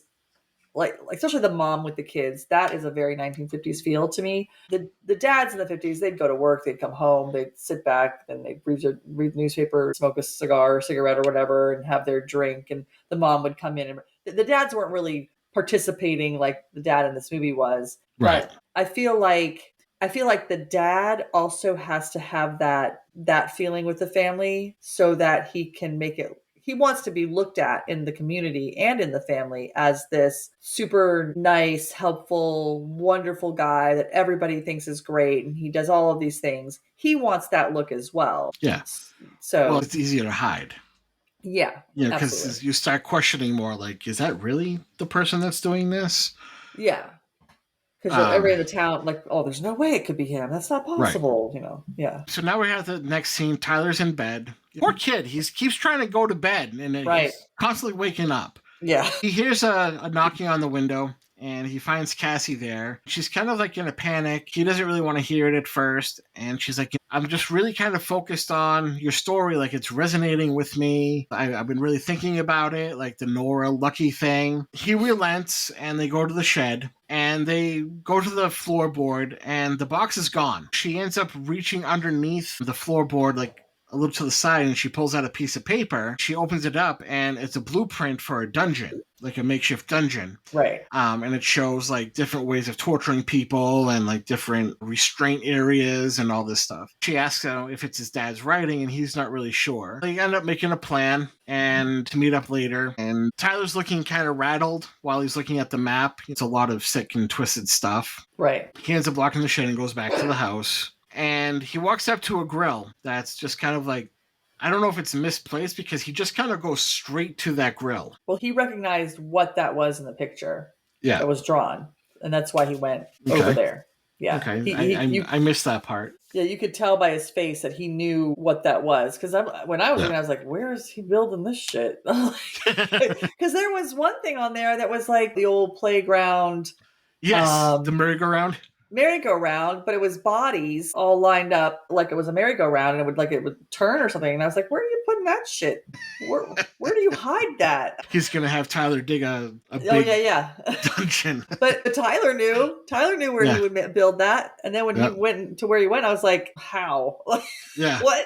like especially the mom with the kids, that is a very 1950s feel to me. The dads in the 50s, they'd go to work, they'd come home, they'd sit back, and they'd read the newspaper, smoke a cigarette or whatever, and have their drink, and the mom would come in. And the dads weren't really participating like the dad in this movie was. Right. But I feel like the dad also has to have that feeling with the family so that he can make it. He wants to be looked at in the community and in the family as this super nice, helpful, wonderful guy that everybody thinks is great, and he does all of these things. He wants that look as well. Yeah. So, well, it's easier to hide. Yeah. Yeah, because you start questioning more, like, is that really the person that's doing this? Yeah. Because everybody in the town, like, oh, there's no way it could be him. That's not possible, right. Yeah. So now we have the next scene. Tyler's in bed. Poor kid. He keeps trying to go to bed, and he's constantly waking up. Yeah. He hears a knocking on the window, and he finds Cassie there. She's kind of like in a panic. He doesn't really want to hear it at first, and she's like, I'm just really kind of focused on your story. Like, it's resonating with me. I've been really thinking about it, like the Nora Lucky thing. He relents, and they go to the shed, and they go to the floorboard, and the box is gone. She ends up reaching underneath the floorboard, like a little to the side, and she pulls out a piece of paper. She opens it up, and it's a blueprint for a dungeon, like a makeshift dungeon. Right. And it shows like different ways of torturing people and like different restraint areas and all this stuff. She asks him if it's his dad's writing, and he's not really sure. They end up making a plan and to meet up later. And Tyler's looking kind of rattled while he's looking at the map. It's a lot of sick and twisted stuff. Right. He ends up locking the shed and goes back to the house. And he walks up to a grill that's just kind of like, I don't know if it's misplaced, because he just kind of goes straight to that grill. Well, he recognized what that was in the picture that was drawn, and that's why he went over there. Yeah. Okay. I missed that part. Yeah, you could tell by his face that he knew what that was. Because when I was looking, I was like, where is he building this shit? Because there was one thing on there that was like the old playground. Yes, the merry-go-round, but it was bodies all lined up like it was a merry-go-round, and it would turn or something. And I was like, where are you putting that shit? Where do you hide that? He's gonna have Tyler dig a big dungeon. But Tyler knew where he would build that, and then when he went to where he went, I was like, how? What?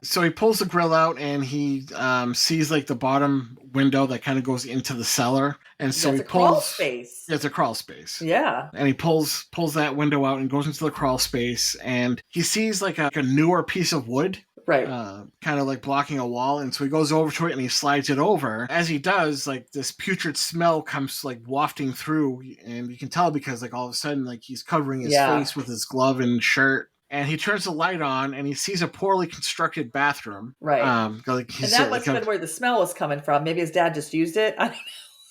So he pulls the grill out, and he sees like the bottom window that kind of goes into the cellar, and so he pulls. Crawl space. It's a crawl space. Yeah. And he pulls that window out and goes into the crawl space, and he sees like a newer piece of wood. Right. Kind of like blocking a wall. And so he goes over to it and he slides it over. As he does, like this putrid smell comes like wafting through, and you can tell because like all of a sudden like he's covering his face with his glove and shirt. And he turns the light on, and he sees a poorly constructed bathroom. Right. And that must have been where the smell was coming from. Maybe his dad just used it. I don't know.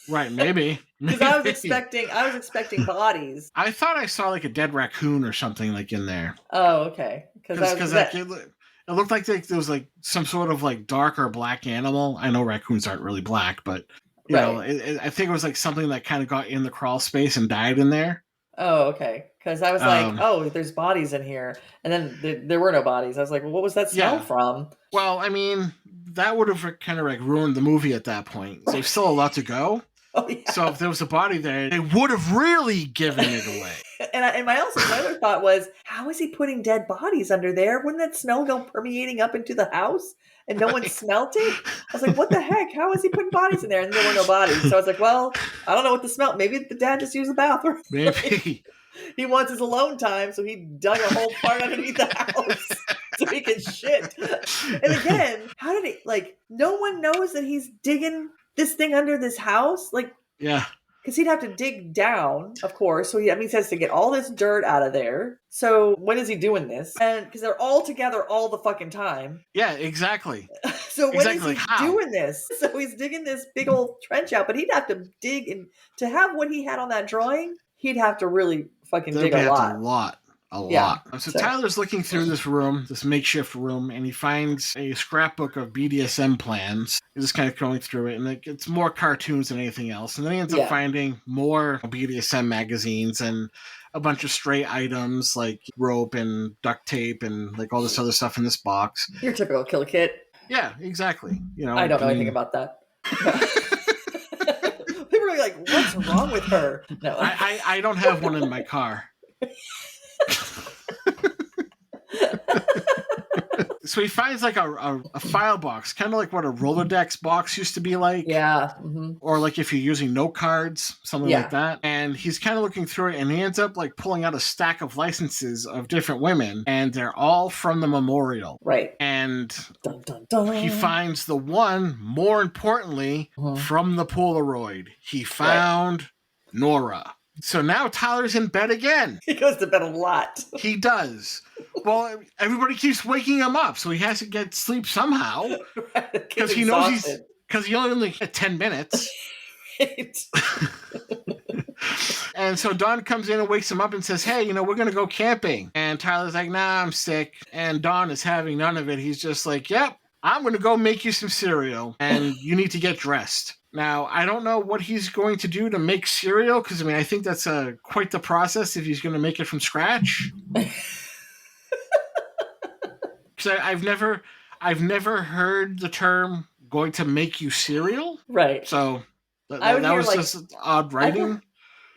Right, maybe. Because I was expecting bodies. I thought I saw like a dead raccoon or something like in there. Oh, okay. Because it looked like there was like some sort of like dark or black animal. I know raccoons aren't really black, but you know, I think it was like something that kind of got in the crawl space and died in there. Oh, okay. Because I was like, oh, there's bodies in here. And then there were no bodies. I was like, well, what was that smell from? Well, I mean, that would have kind of like ruined the movie at that point. So there's still a lot to go. Oh, yeah. So if there was a body there, they would have really given it away. And my other thought was, how is he putting dead bodies under there? Wouldn't that smell go permeating up into the house and no one smelt it? I was like, what the heck? How is he putting bodies in there? And there were no bodies. So I was like, well, I don't know what the smell. Maybe the dad just used the bathroom. Maybe. He wants his alone time, so he dug a whole part underneath the house so he can shit. And again, how did he, no one knows that he's digging this thing under this house? Yeah. Because he'd have to dig down, of course. So he has to get all this dirt out of there. So when is he doing this? And because they're all together all the fucking time. Yeah, exactly. So when is he doing this? So he's digging this big old trench out, but he'd have to dig, and to have what he had on that drawing, he'd have to really fucking dig a lot. A lot. So Tyler's looking through this room, this makeshift room, and he finds a scrapbook of BDSM plans. He's just kind of going through it, and it's more cartoons than anything else. And then he ends up finding more BDSM magazines and a bunch of stray items like rope and duct tape and all this other stuff in this box. Your typical kill kit. Yeah, exactly. I don't know anything about that. People are like, what's wrong with her? No, I don't have one in my car. So he finds a file box, kind of like what a Rolodex box used to be like. Yeah. Mm-hmm. Or if you're using note cards, something like that. And he's kind of looking through it, and he ends up pulling out a stack of licenses of different women, and they're all from the memorial. Right. And dun, dun, dun. He finds the one, more importantly, from the Polaroid. He found Nora. So now Tyler's in bed again. He goes to bed a lot. He does. Well, everybody keeps waking him up, so he has to get sleep somehow. Because he knows because he only had 10 minutes. Right. And so Dawn comes in and wakes him up and says, hey, we're going to go camping. And Tyler's like, nah, I'm sick. And Dawn is having none of it. He's just like, yep, I'm going to go make you some cereal, and you need to get dressed. Now, I don't know what he's going to do to make cereal, because, I think that's quite the process if he's going to make it from scratch. Because I've never heard the term going to make you cereal. Right. So that was just odd writing.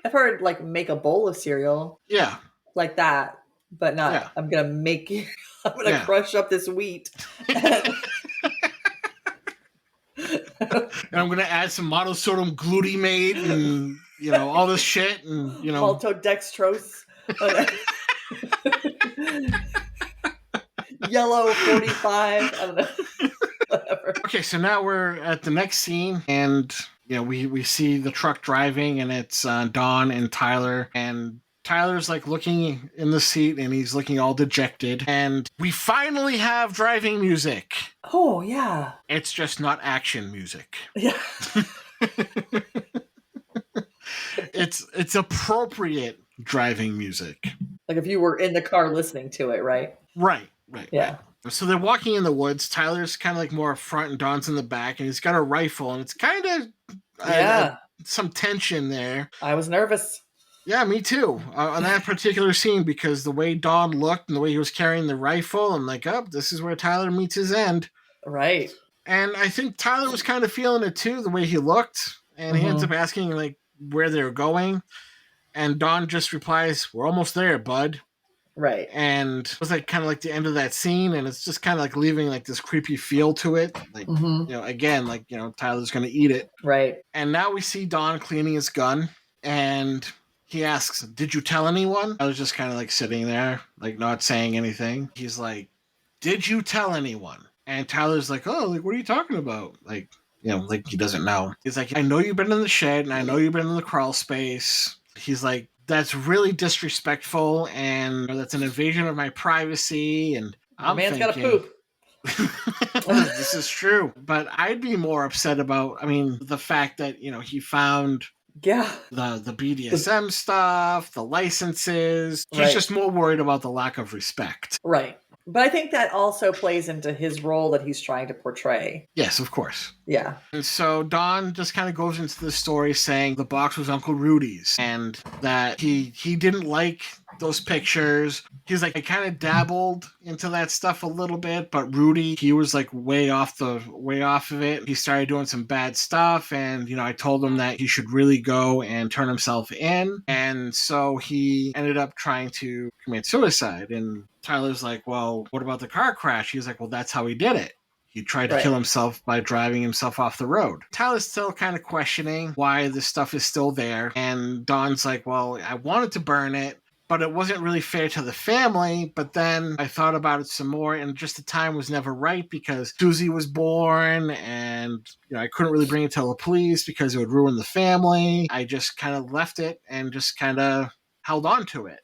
I've heard make a bowl of cereal. Yeah. Like that, but not, yeah. I'm going to make you, I'm going to crush up this wheat. And I'm going to add some monosodium glutamate and, all this shit. And, maltodextrose. Yellow 45. I don't know. Whatever. Okay, so now we're at the next scene, and, we see the truck driving, and it's Dawn and Tyler, and Tyler's looking in the seat, and he's looking all dejected. And we finally have driving music. Oh, yeah. It's just not action music. Yeah. It's appropriate driving music. Like if you were in the car listening to it, right? Right. Yeah. Right. So they're walking in the woods. Tyler's kind of more up front, and Dawn's in the back, and he's got a rifle, and it's kind of some tension there. I was nervous. Yeah, me too. On that particular scene, because the way Dawn looked and the way he was carrying the rifle, I'm like, oh, this is where Tyler meets his end. Right. And I think Tyler was kind of feeling it too, the way he looked. And he ends up asking where they're going. And Dawn just replies, we're almost there, bud. Right. And it was kind of the end of that scene, and it's just kind of leaving this creepy feel to it. Again, Tyler's going to eat it. Right. And now we see Dawn cleaning his gun, and he asks, did you tell anyone? I was just kind of sitting there, not saying anything. He's like, did you tell anyone? And Tyler's like, oh, what are you talking about? He doesn't know. He's like, I know you've been in the shed, and I know you've been in the crawl space. He's like, that's really disrespectful, and that's an invasion of my privacy. And I'm man's got to poop. This is true. But I'd be more upset about, the fact that, he found the BDSM stuff, the licenses. He's just more worried about the lack of respect. Right. But I think that also plays into his role that he's trying to portray. Yes, of course. Yeah. And so Dawn just kind of goes into the story saying the box was Uncle Rudy's, and that he didn't like those pictures. He's like, I kind of dabbled into that stuff a little bit, but Rudy, he was like way off of it. He started doing some bad stuff, and I told him that he should really go and turn himself in, and so he ended up trying to commit suicide. And Tyler's like, well, what about the car crash? He's like, well, that's how he did it. He tried to kill himself by driving himself off the road. Tyler's still kind of questioning why this stuff is still there. And Dawn's like, well, I wanted to burn it, but it wasn't really fair to the family. But then I thought about it some more, and just the time was never right because Susie was born, and I couldn't really bring it to the police because it would ruin the family. I just kind of left it and just kind of held on to it.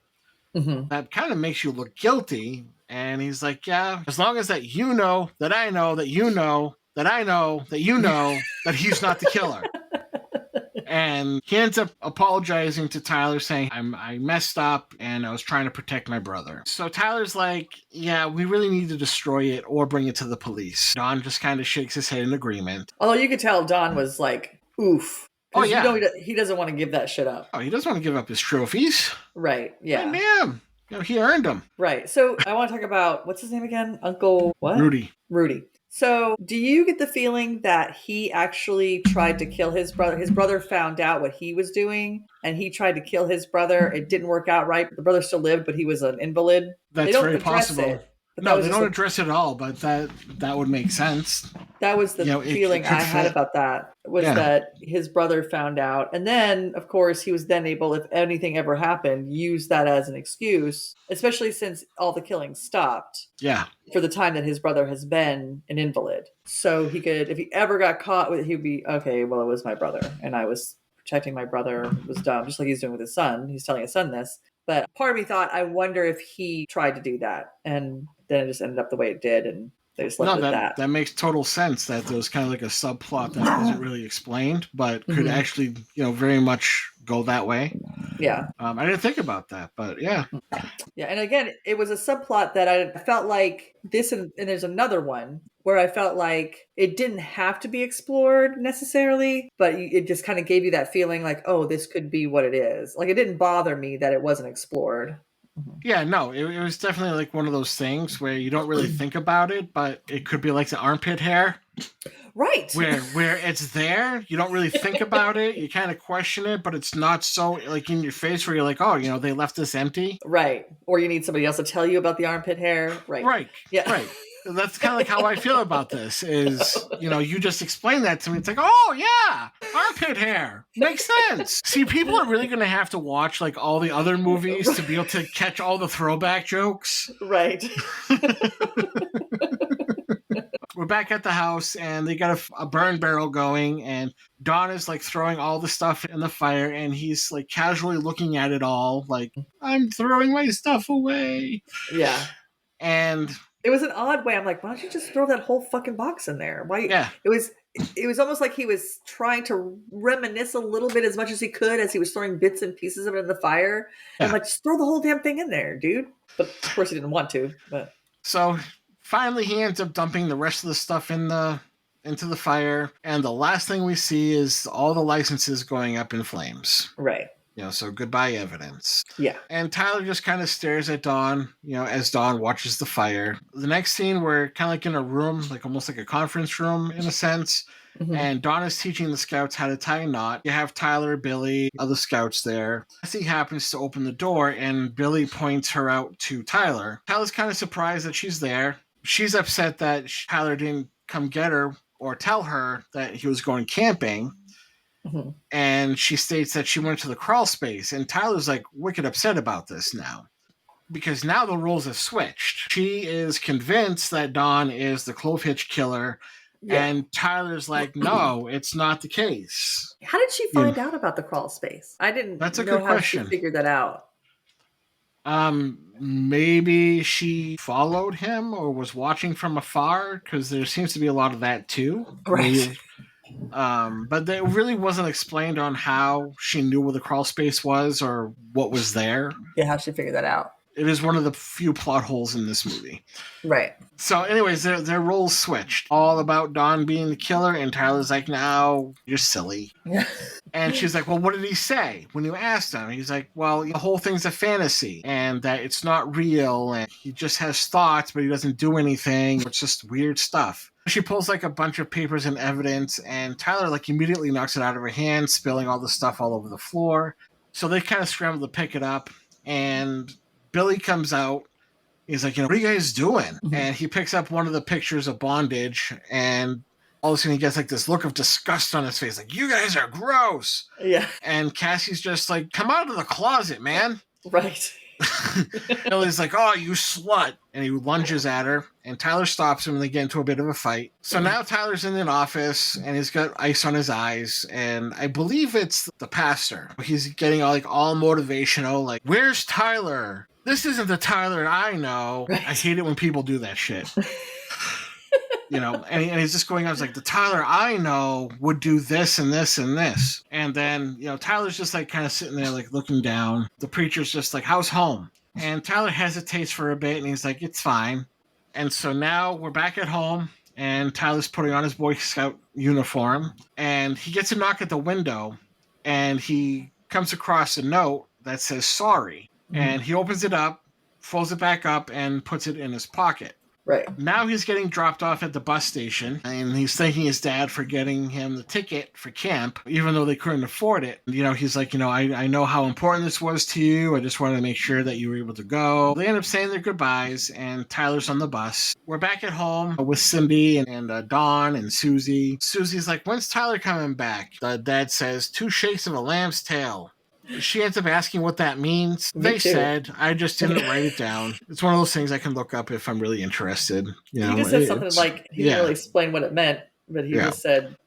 Mm-hmm. That kind of makes you look guilty. And he's like, yeah, as long as that you know, that I know, that you know, that I know, that you know, that he's not the killer. And he ends up apologizing to Tyler, saying, I messed up and I was trying to protect my brother. So Tyler's like, yeah, we really need to destroy it or bring it to the police. Don just kind of shakes his head in agreement. Although you could tell Don was like, oof. Oh, yeah. He doesn't want to give that shit up. Oh, he doesn't want to give up his trophies. Right, yeah. Hey, man. He earned them. Right. So I want to talk about, what's his name again? Uncle what? Rudy. So do you get the feeling that he actually tried to kill his brother? His brother found out what he was doing and he tried to kill his brother. It didn't work out right. The brother still lived, but he was an invalid. That's very possible. No, they don't address it at all, but that would make sense. That was the feeling I had about that, was that his brother found out. And then, of course, he was then able, if anything ever happened, use that as an excuse, especially since all the killing stopped. Yeah. For the time that his brother has been an invalid. So he could, if he ever got caught, he'd be, okay, well, it was my brother. And I was protecting my brother. It was dumb, just like he's doing with his son. He's telling his son this. But part of me thought, I wonder if he tried to do that. And then it just ended up the way it did, and they just left it at that. That makes total sense. That there was kind of like a subplot that wasn't really explained, but could actually, very much go that way. Yeah. I didn't think about that, but yeah. Yeah, and again, it was a subplot that I felt like this, and there's another one where I felt like it didn't have to be explored necessarily, but it just kind of gave you that feeling like, oh, this could be what it is. Like, it didn't bother me that it wasn't explored. Yeah, no, it was definitely like one of those things where you don't really think about it, but it could be like the armpit hair. Right. Where it's there, you don't really think about it, you kind of question it, but it's not so like in your face where you're like, oh, they left this empty. Right. Or you need somebody else to tell you about the armpit hair. Right. Right. Yeah. Right. That's kind of like how I feel about this is, you just explain that to me. It's like, oh, yeah, armpit hair. Makes sense. See, people are really going to have to watch like all the other movies to be able to catch all the throwback jokes. Right. We're back at the house and they got a burn barrel going and Don is like throwing all the stuff in the fire and he's like casually looking at it all like, I'm throwing my stuff away. Yeah. And it was an odd way. I'm like, why don't you just throw that whole fucking box in there? Why? Yeah. It was almost like he was trying to reminisce a little bit as much as he could as he was throwing bits and pieces of it in the fire. Yeah. And like, just throw the whole damn thing in there, dude. But of course he didn't want to. But so finally he ends up dumping the rest of the stuff into the fire. And the last thing we see is all the licenses going up in flames. Right. So goodbye evidence. Yeah. And Tyler just kind of stares at Dawn, as Dawn watches the fire. The next scene, we're kind of like in a room, like almost like a conference room in a sense. Mm-hmm. And Dawn is teaching the scouts how to tie a knot. You have Tyler, Billy, other scouts there. He happens to open the door and Billy points her out to Tyler. Tyler's kind of surprised that she's there. She's upset that Tyler didn't come get her or tell her that he was going camping. Mm-hmm. And she states that she went to the crawl space. And Tyler's like wicked upset about this now. Because now the roles have switched. She is convinced that Dawn is the Clovehitch Killer. Yeah. And Tyler's like, no, it's not the case. How did she find out about the crawl space? I didn't That's a know good how question. She figured that out. Maybe she followed him or was watching from afar, because there seems to be a lot of that too. Right. But it really wasn't explained on how she knew where the crawl space was or what was there. Yeah, how she figured that out. it is one of the few plot holes in this movie. Right. So, anyways, their roles switched. All about Don being the killer, and Tyler's like, "No, you're silly." Yeah. And she's like, "Well, what did he say when you asked him?" He's like, "Well, the whole thing's a fantasy, and that it's not real, and he just has thoughts, but he doesn't do anything. It's just weird stuff." She pulls like a bunch of papers and evidence, and Tyler like immediately knocks it out of her hand, spilling all the stuff all over the floor. So they kind of scramble to pick it up, and Billy comes out. He's like, "What are you guys doing?" Mhm. And he picks up one of the pictures of bondage, and all of a sudden he gets like this look of disgust on his face, like, "You guys are gross." Yeah. And Cassie's just like, "Come out of the closet, man." Right. Billy's like, "Oh, you slut." And he lunges at her, and Tyler stops him, and they get into a bit of a fight. So now Tyler's in an office, and he's got ice on his eyes, and I believe it's the pastor. He's getting all motivational, like, "Where's Tyler? This isn't the Tyler I know." Right. I hate it when people do that shit. And he's just going on, like, "The Tyler I know would do this and this and this." And then, Tyler's just like kind of sitting there, like looking down. The preacher's just like, "How's home?" And Tyler hesitates for a bit, and he's like, "It's fine." And so now we're back at home, and Tyler's putting on his Boy Scout uniform, and he gets a knock at the window, and he comes across a note that says sorry. And he opens it up, folds it back up, and puts it in his pocket. Right. Now he's getting dropped off at the bus station, and he's thanking his dad for getting him the ticket for camp, even though they couldn't afford it. He's like, I know how important this was to you. I just wanted to make sure that you were able to go. They end up saying their goodbyes, and Tyler's on the bus. We're back at home with Cindy and Dawn and Susie. Susie's like, "When's Tyler coming back?" The dad says, "2 shakes of a lamb's tail." She ends up asking what that means. Me They too. said, I just didn't write it down. It's one of those things I can look up if I'm really interested. He just said something like, he didn't really explain what it meant, but he just said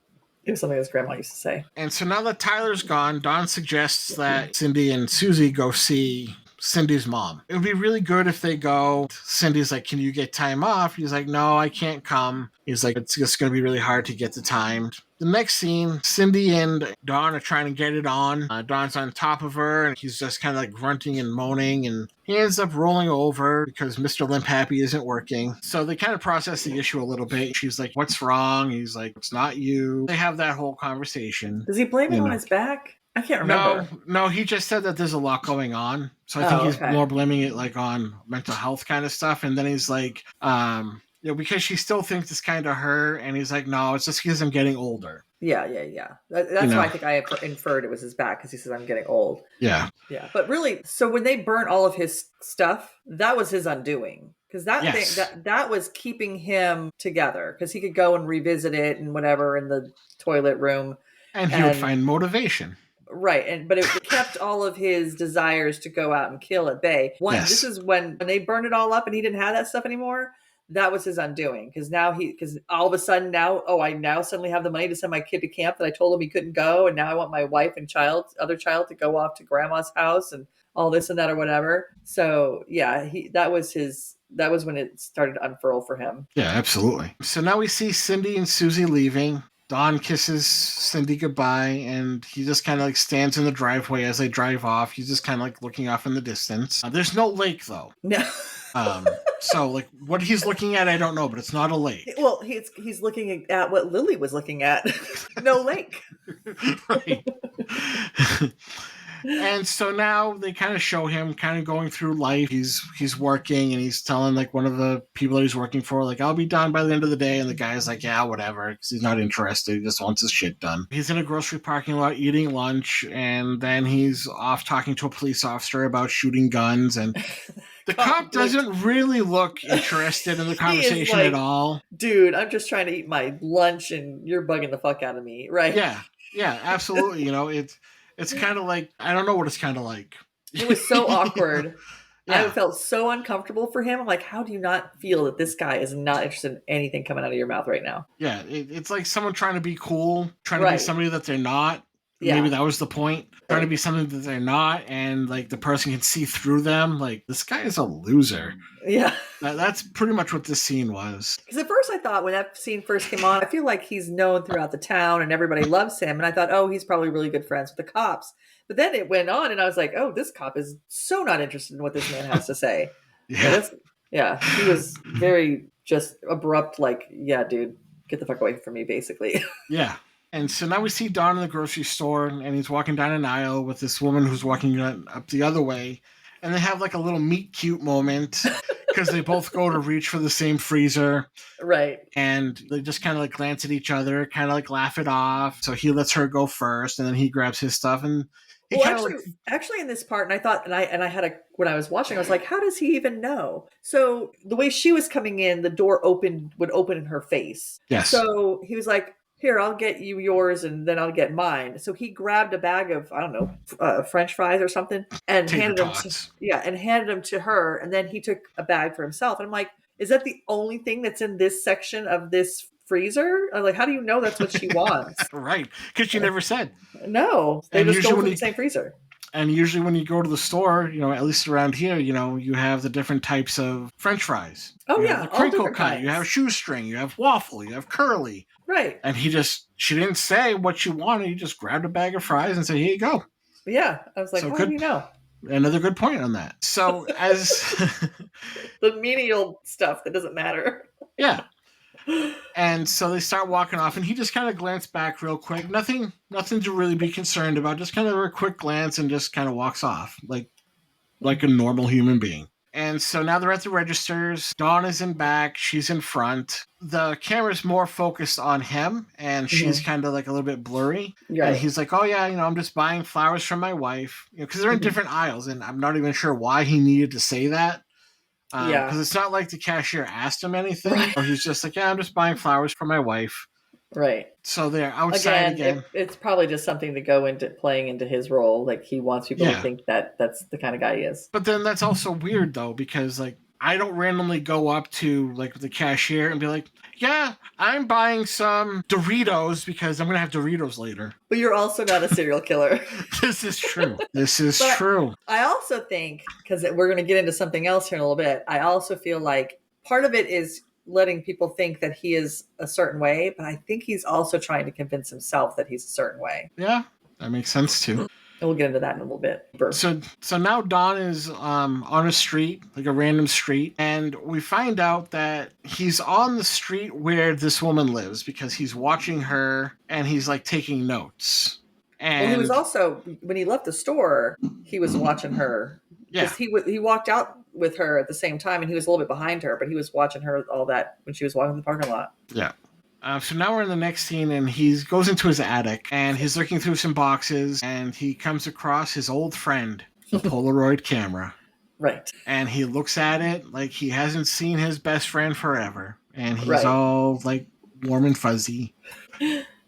it was something his grandma used to say. And so now that Tyler's gone, Dawn suggests that Cindy and Susie go see Cindy's mom. It would be really good if they go. Cindy's like, "Can you get time off?" He's like, "No, I can't come." He's like, "It's just going to be really hard to get the time." The next scene, Cindy and Dawn are trying to get it on. Dawn's on top of her, and he's just kind of like grunting and moaning, and he ends up rolling over because Mr. Limp Happy isn't working. So they kind of process the issue a little bit. She's like, "What's wrong?" He's like, "It's not you." They have that whole conversation. Does he blame it on his back? I can't remember. No, he just said that there's a lot going on. So I think he's more blaming it like on mental health kind of stuff. And then he's like, because she still thinks it's kind of her. And he's like, "No, it's just because I'm getting older." Yeah. That's why I think I inferred it was his back, because he says, "I'm getting old." Yeah. Yeah. But really, so when they burnt all of his stuff, that was his undoing. Because that was keeping him together, because he could go and revisit it and whatever in the toilet room. And he would find motivation. Right, but it kept all of his desires to go out and kill at bay. This is when they burned it all up and he didn't have that stuff anymore. That was his undoing, because all of a sudden I now suddenly have the money to send my kid to camp that I told him he couldn't go, and now I want my wife and other child to go off to grandma's house and all this and that or whatever. So yeah, that was when it started to unfurl for him. Yeah, absolutely. So now we see Cindy and Susie leaving. Dawn kisses Cindy goodbye, and he just kind of like stands in the driveway as they drive off. He's just kind of like looking off in the distance. There's no lake, though. No. So like what he's looking at, I don't know, but it's not a lake. Well, he's looking at what Lily was looking at. No lake. Right. And so now they kind of show him kind of going through life. He's working, and he's telling like one of the people that he's working for, like, "I'll be done by the end of the day." And the guy's like, "Yeah, whatever," because he's not interested. He just wants his shit done. He's in a grocery parking lot eating lunch, and then he's off talking to a police officer about shooting guns, and the cop doesn't really look interested in the conversation at all. "Dude, I'm just trying to eat my lunch, and you're bugging the fuck out of me," right? Yeah, absolutely. It's kind of like, I don't know what it's kind of like. It was so awkward. I felt so uncomfortable for him. I'm like, how do you not feel that this guy is not interested in anything coming out of your mouth right now? Yeah, it's like someone trying to be cool, trying to be somebody that they're not. Maybe Yeah. that was the point. Trying to be something that they're not, and like the person can see through them. Like, this guy is a loser. Yeah. That's pretty much what this scene was. Because at first I thought when that scene first came on, I feel like he's known throughout the town and everybody loves him. And I thought, oh, he's probably really good friends with the cops. But then it went on and I was like, oh, this cop is so not interested in what this man has to say. Yeah. Yeah, he was very just abrupt, like, yeah, dude, get the fuck away from me, basically. Yeah. And so now we see Don in the grocery store, and he's walking down an aisle with this woman who's walking up the other way. And they have like a little meet cute moment because they both go to reach for the same freezer. Right. And they just kind of like glance at each other, kind of like laugh it off. So he lets her go first, and then he grabs his stuff, and he Well, kind of like, actually, in this part, and I thought, and I had when I was watching, I was like, how does he even know? So the way she was coming in, the door would open in her face. yes. So he was like, here, I'll get you yours, and then I'll get mine. So he grabbed a bag of, I don't know, French fries or something, and handed them to her, and then he took a bag for himself. And I'm like, is that the only thing that's in this section of this freezer? I'm like, how do you know that's what she wants? Right, because she never said. No, they And just go usually for the same freezer. And usually when you go to the store, at least around here, you have the different types of French fries. Oh, you yeah, have the all crinkle different cut, kinds. you have shoestring, you have waffle, you have curly. Right. And she didn't say what she wanted. He just grabbed a bag of fries and said, here you go. Yeah. I was like, So how good. do you know? Another good point on that. So as The menial stuff that doesn't matter. yeah. And so they start walking off, and he just kind of glanced back real quick. Nothing to really be concerned about. Just kind of a quick glance, and just kind of walks off like a normal human being. And so now they're at the registers. Dawn is in back. She's in front. The camera's more focused on him, and she's kind of like a little bit blurry. Right. And he's like, oh, yeah, I'm just buying flowers from my wife. Because they're in different aisles, and I'm not even sure why he needed to say that. Because it's not like the cashier asked him anything. Right. Or he's just like, yeah, I'm just buying flowers for my wife. Right. So they're outside again. It's probably just something to go into playing into his role. Like, he wants people to think that that's the kind of guy he is. But then that's also weird, though, because, like, I don't randomly go up to, like, the cashier and be like, yeah, I'm buying some Doritos because I'm going to have Doritos later. But you're also not a serial killer. This is true. This is true. I also think, because we're going to get into something else here in a little bit, I also feel like part of it is letting people think that he is a certain way, but I think he's also trying to convince himself that he's a certain way. Yeah, that makes sense too. And we'll get into that in a little bit. So now Don is on a street, like a random street, and we find out that he's on the street where this woman lives because he's watching her and he's like taking notes. And he was also, when he left the store, he was watching her. Yeah. He walked out with her at the same time, and he was a little bit behind her, but he was watching her all that when she was walking in the parking lot. Yeah. So now we're in the next scene, and he goes into his attic, and he's looking through some boxes, and he comes across his old friend, the Polaroid camera. Right. And he looks at it like he hasn't seen his best friend forever, and he's all like warm and fuzzy.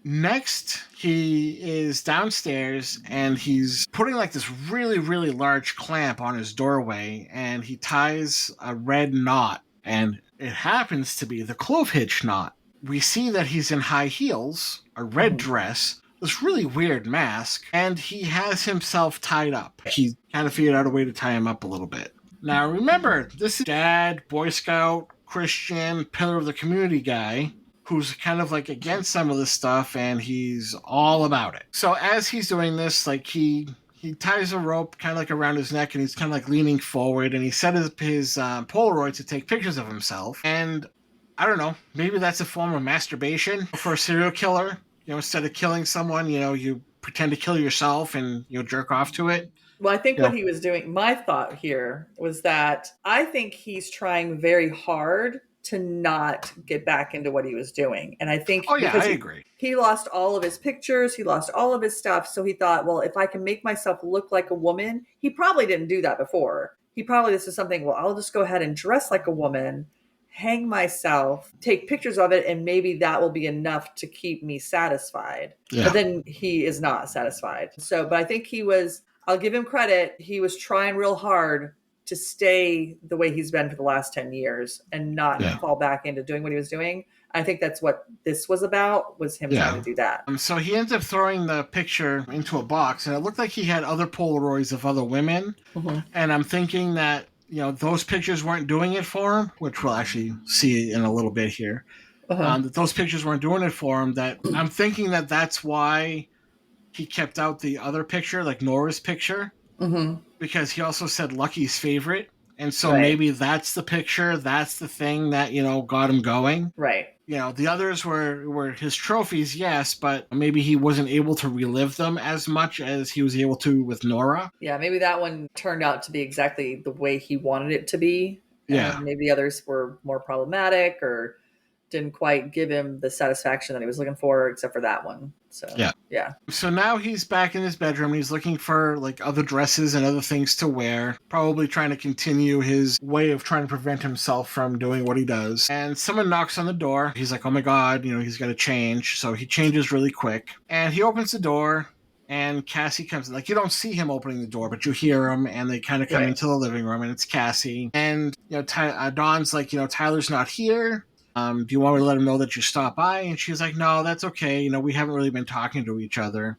Next, he is downstairs, and he's putting like this really, really large clamp on his doorway, and he ties a red knot, and it happens to be the Clovehitch knot. We see that he's in high heels, a red dress, this really weird mask, and he has himself tied up. He kind of figured out a way to tie him up a little bit. Now, remember, this is Dad, Boy Scout, Christian, pillar of the community guy, who's kind of like against some of this stuff, and he's all about it. So as he's doing this, like he ties a rope kind of like around his neck, and he's kind of like leaning forward, and he set up his Polaroid to take pictures of himself. And I don't know, maybe that's a form of masturbation for a serial killer. Instead of killing someone, you pretend to kill yourself and jerk off to it. Well, I think what he was doing, my thought here was that I think he's trying very hard to not get back into what he was doing. And I think I agree. He lost all of his pictures, he lost all of his stuff. So he thought, well, if I can make myself look like a woman, he probably didn't do that before. This is something, well, I'll just go ahead and dress like a woman, hang myself, take pictures of it, and maybe that will be enough to keep me satisfied. Yeah. But then he is not satisfied. But I think I'll give him credit, he was trying real hard to stay the way he's been for the last 10 years and not fall back into doing what he was doing. I think that's what this was about, was him trying to Yeah. do that. So he ends up throwing the picture into a box, and it looked like he had other Polaroids of other women. Mm-hmm. And I'm thinking that, those pictures weren't doing it for him, which we'll actually see in a little bit here. Uh-huh. That those pictures weren't doing it for him. That I'm thinking that that's why he kept out the other picture, like Nora's picture, Mm-hmm. because he also said Lucky's favorite. And so Right. maybe that's the picture, that's the thing that, got him going. Right. The others were his trophies, yes, but maybe he wasn't able to relive them as much as he was able to with Nora. Yeah, maybe that one turned out to be exactly the way he wanted it to be. Yeah. And maybe the others were more problematic or didn't quite give him the satisfaction that he was looking for, except for that one. So, yeah. So now he's back in his bedroom. He's looking for like other dresses and other things to wear, probably trying to continue his way of trying to prevent himself from doing what he does. And someone knocks on the door. He's like, oh my God, he's got to change. So he changes really quick and he opens the door. And Cassie comes in. Like, you don't see him opening the door, but you hear him, and they kind of come into the living room, and it's Cassie. And, Dawn's like, Tyler's not here. Do you want me to let him know that you stopped by? And she's like, no, that's okay. We haven't really been talking to each other.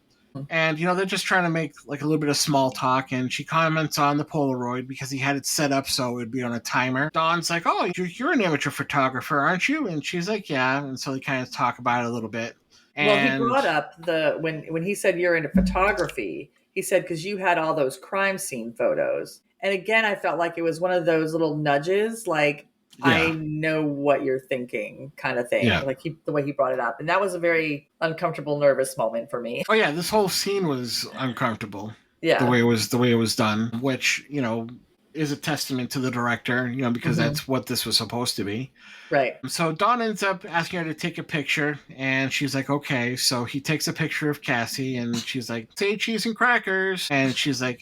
And, they're just trying to make like a little bit of small talk. And she comments on the Polaroid because he had it set up so it would be on a timer. Dawn's like, oh, you're an amateur photographer, aren't you? And she's like, yeah. And so they kind of talk about it a little bit. Well, he brought up when he said you're into photography, he said, because you had all those crime scene photos. And again, I felt like it was one of those little nudges, like, I know what you're thinking kind of thing. Like the way he brought it up. And that was a very uncomfortable, nervous moment for me. Oh yeah, this whole scene was uncomfortable. Yeah. The way it was done, which, is a testament to the director, because that's what this was supposed to be. Right. So Dawn ends up asking her to take a picture, and she's like, okay. So he takes a picture of Cassie, and she's like, say cheese and crackers. And she's like,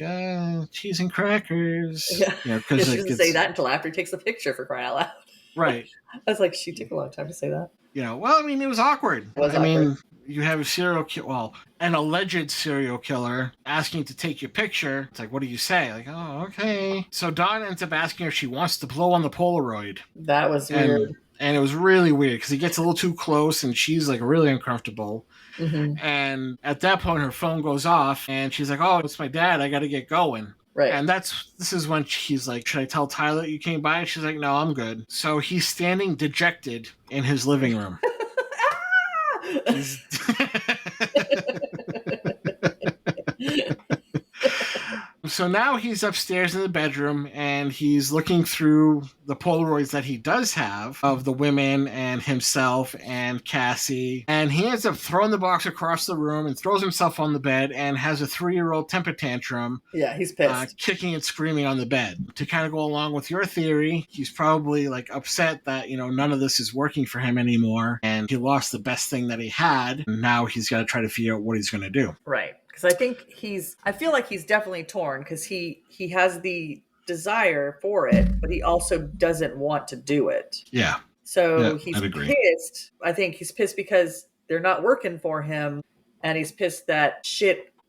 cheese and crackers. Yeah. She doesn't say that until after he takes the picture, for crying out loud. Right. I was like, she took a long time to say that. Well, I mean, it was awkward. I mean, you have a serial killer, an alleged serial killer asking to take your picture. It's like, what do you say? Like, oh, okay. So Dawn ends up asking her if she wants to blow on the Polaroid. That was weird. And it was really weird because he gets a little too close and she's like really uncomfortable. Mm-hmm. And at that point, her phone goes off and she's like, oh, it's my dad. I got to get going. Right. And this is when he's like, should I tell Tyler you came by? And she's like, no, I'm good. So he's standing dejected in his living room. So now he's upstairs in the bedroom and he's looking through the Polaroids that he does have of the women and himself and Cassie. And he ends up throwing the box across the room and throws himself on the bed and has a 3-year-old temper tantrum. Yeah, he's pissed. Kicking and screaming on the bed. To kind of go along with your theory, he's probably like upset that, none of this is working for him anymore. And he lost the best thing that he had. And now he's got to try to figure out what he's going to do. Right. Because I feel like he's definitely torn because he has the desire for it, but he also doesn't want to do it. Yeah. So he's pissed. I think he's pissed because they're not working for him. And he's pissed that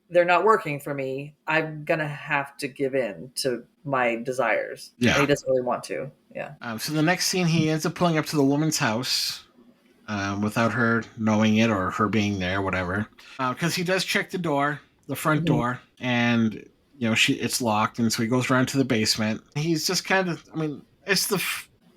they're not working for me. I'm going to have to give in to my desires. Yeah. And he doesn't really want to. Yeah. So the next scene, he ends up pulling up to the woman's house. Without her knowing it or her being there, whatever. Because he does check the front door, and it's locked, and so he goes around to the basement. He's just kind of, it's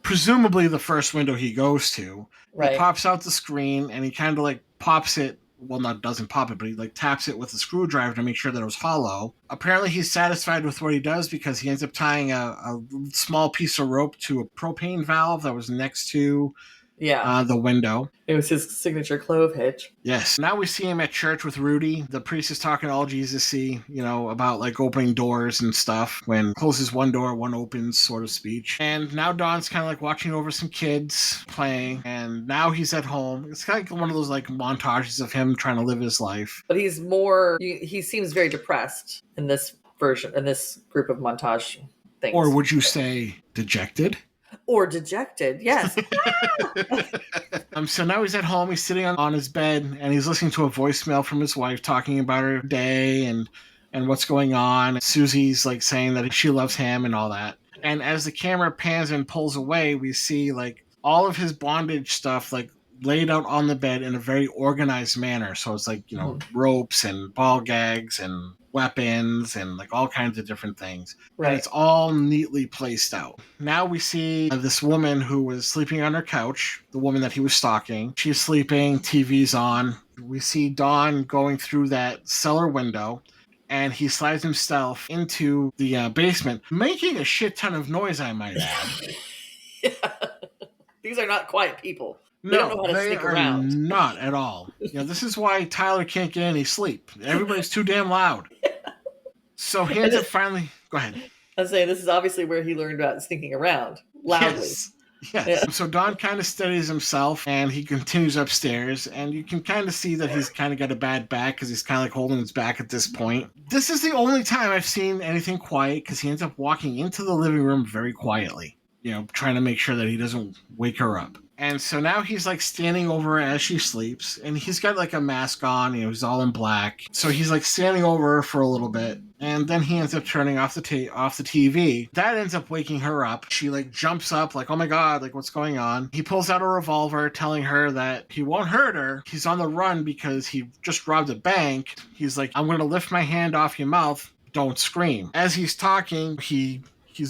presumably the first window he goes to. Right. He pops out the screen, and he kind of like pops it. Well, doesn't pop it, but he like taps it with a screwdriver to make sure that it was hollow. Apparently, he's satisfied with what he does because he ends up tying a small piece of rope to a propane valve that was next to the window. It was his signature Clovehitch. Yes. Now we see him at church with Rudy. The priest is talking all Jesus-y, about like opening doors and stuff. When closes one door, one opens sort of speech. And now Don's kind of like watching over some kids playing. And now he's at home. It's kind of like one of those like montages of him trying to live his life. But he seems very depressed in this version, in this group of montage things. Or would you say dejected? Or dejected, yes. So now he's at home, he's sitting on his bed, and he's listening to a voicemail from his wife talking about her day and what's going on. Susie's like saying that she loves him and all that. And as the camera pans and pulls away, we see like all of his bondage stuff like laid out on the bed in a very organized manner. So it's like, ropes and ball gags and weapons and like all kinds of different things. Right. And it's all neatly placed out. Now we see this woman who was sleeping on her couch, the woman that he was stalking. She's sleeping, TV's on. We see Don going through that cellar window, and he slides himself into the basement, making a shit ton of noise, I might add. Yeah. These are not quiet people. They No, don't know how to they sneak are around. not at all. This is why Tyler can't get any sleep. Everybody's too damn loud. So he ends up finally... Go ahead. I was saying, this is obviously where he learned about sneaking around loudly. Yes. Yeah. So Don kind of steadies himself, and he continues upstairs, and you can kind of see that he's kind of got a bad back because he's kind of like holding his back at this point. This is the only time I've seen anything quiet, because he ends up walking into the living room very quietly, trying to make sure that he doesn't wake her up. And so now he's like standing over her as she sleeps, and he's got like a mask on, he's all in black. So he's like standing over her for a little bit, and then he ends up turning off the TV. That ends up waking her up. She like jumps up like, oh my God, like what's going on? He pulls out a revolver, telling her that he won't hurt her. He's on the run because he just robbed a bank. He's like, I'm going to lift my hand off your mouth. Don't scream. As he's talking, he's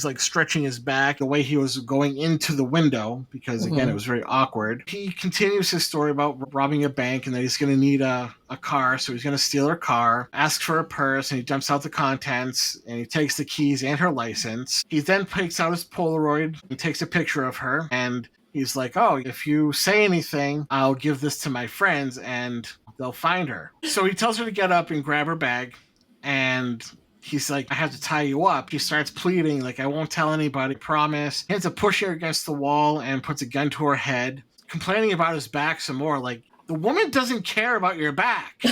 like stretching his back the way he was going into the window, because again, it was very awkward. He continues his story about robbing a bank and that he's going to need a car. So he's going to steal her car, ask for a purse, and he dumps out the contents, and he takes the keys and her license. He then takes out his Polaroid and takes a picture of her, and he's like, oh, if you say anything, I'll give this to my friends and they'll find her. So he tells her to get up and grab her bag, and he's like, I have to tie you up. He starts pleading, like, I won't tell anybody, promise. He ends up pushing her against the wall and puts a gun to her head, complaining about his back some more. Like, the woman doesn't care about your back.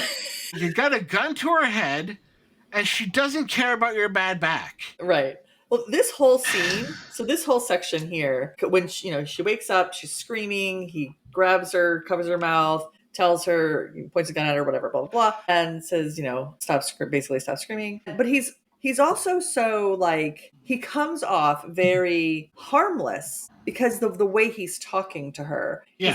You got a gun to her head, and she doesn't care about your bad back. Right. Well, this whole scene, so this whole section here, when she wakes up, she's screaming, he grabs her, covers her mouth, tells her, points a gun at her, whatever, blah, blah, blah, and says, stop screaming. But he's also so like, he comes off very harmless because of the way he's talking to her. Yeah.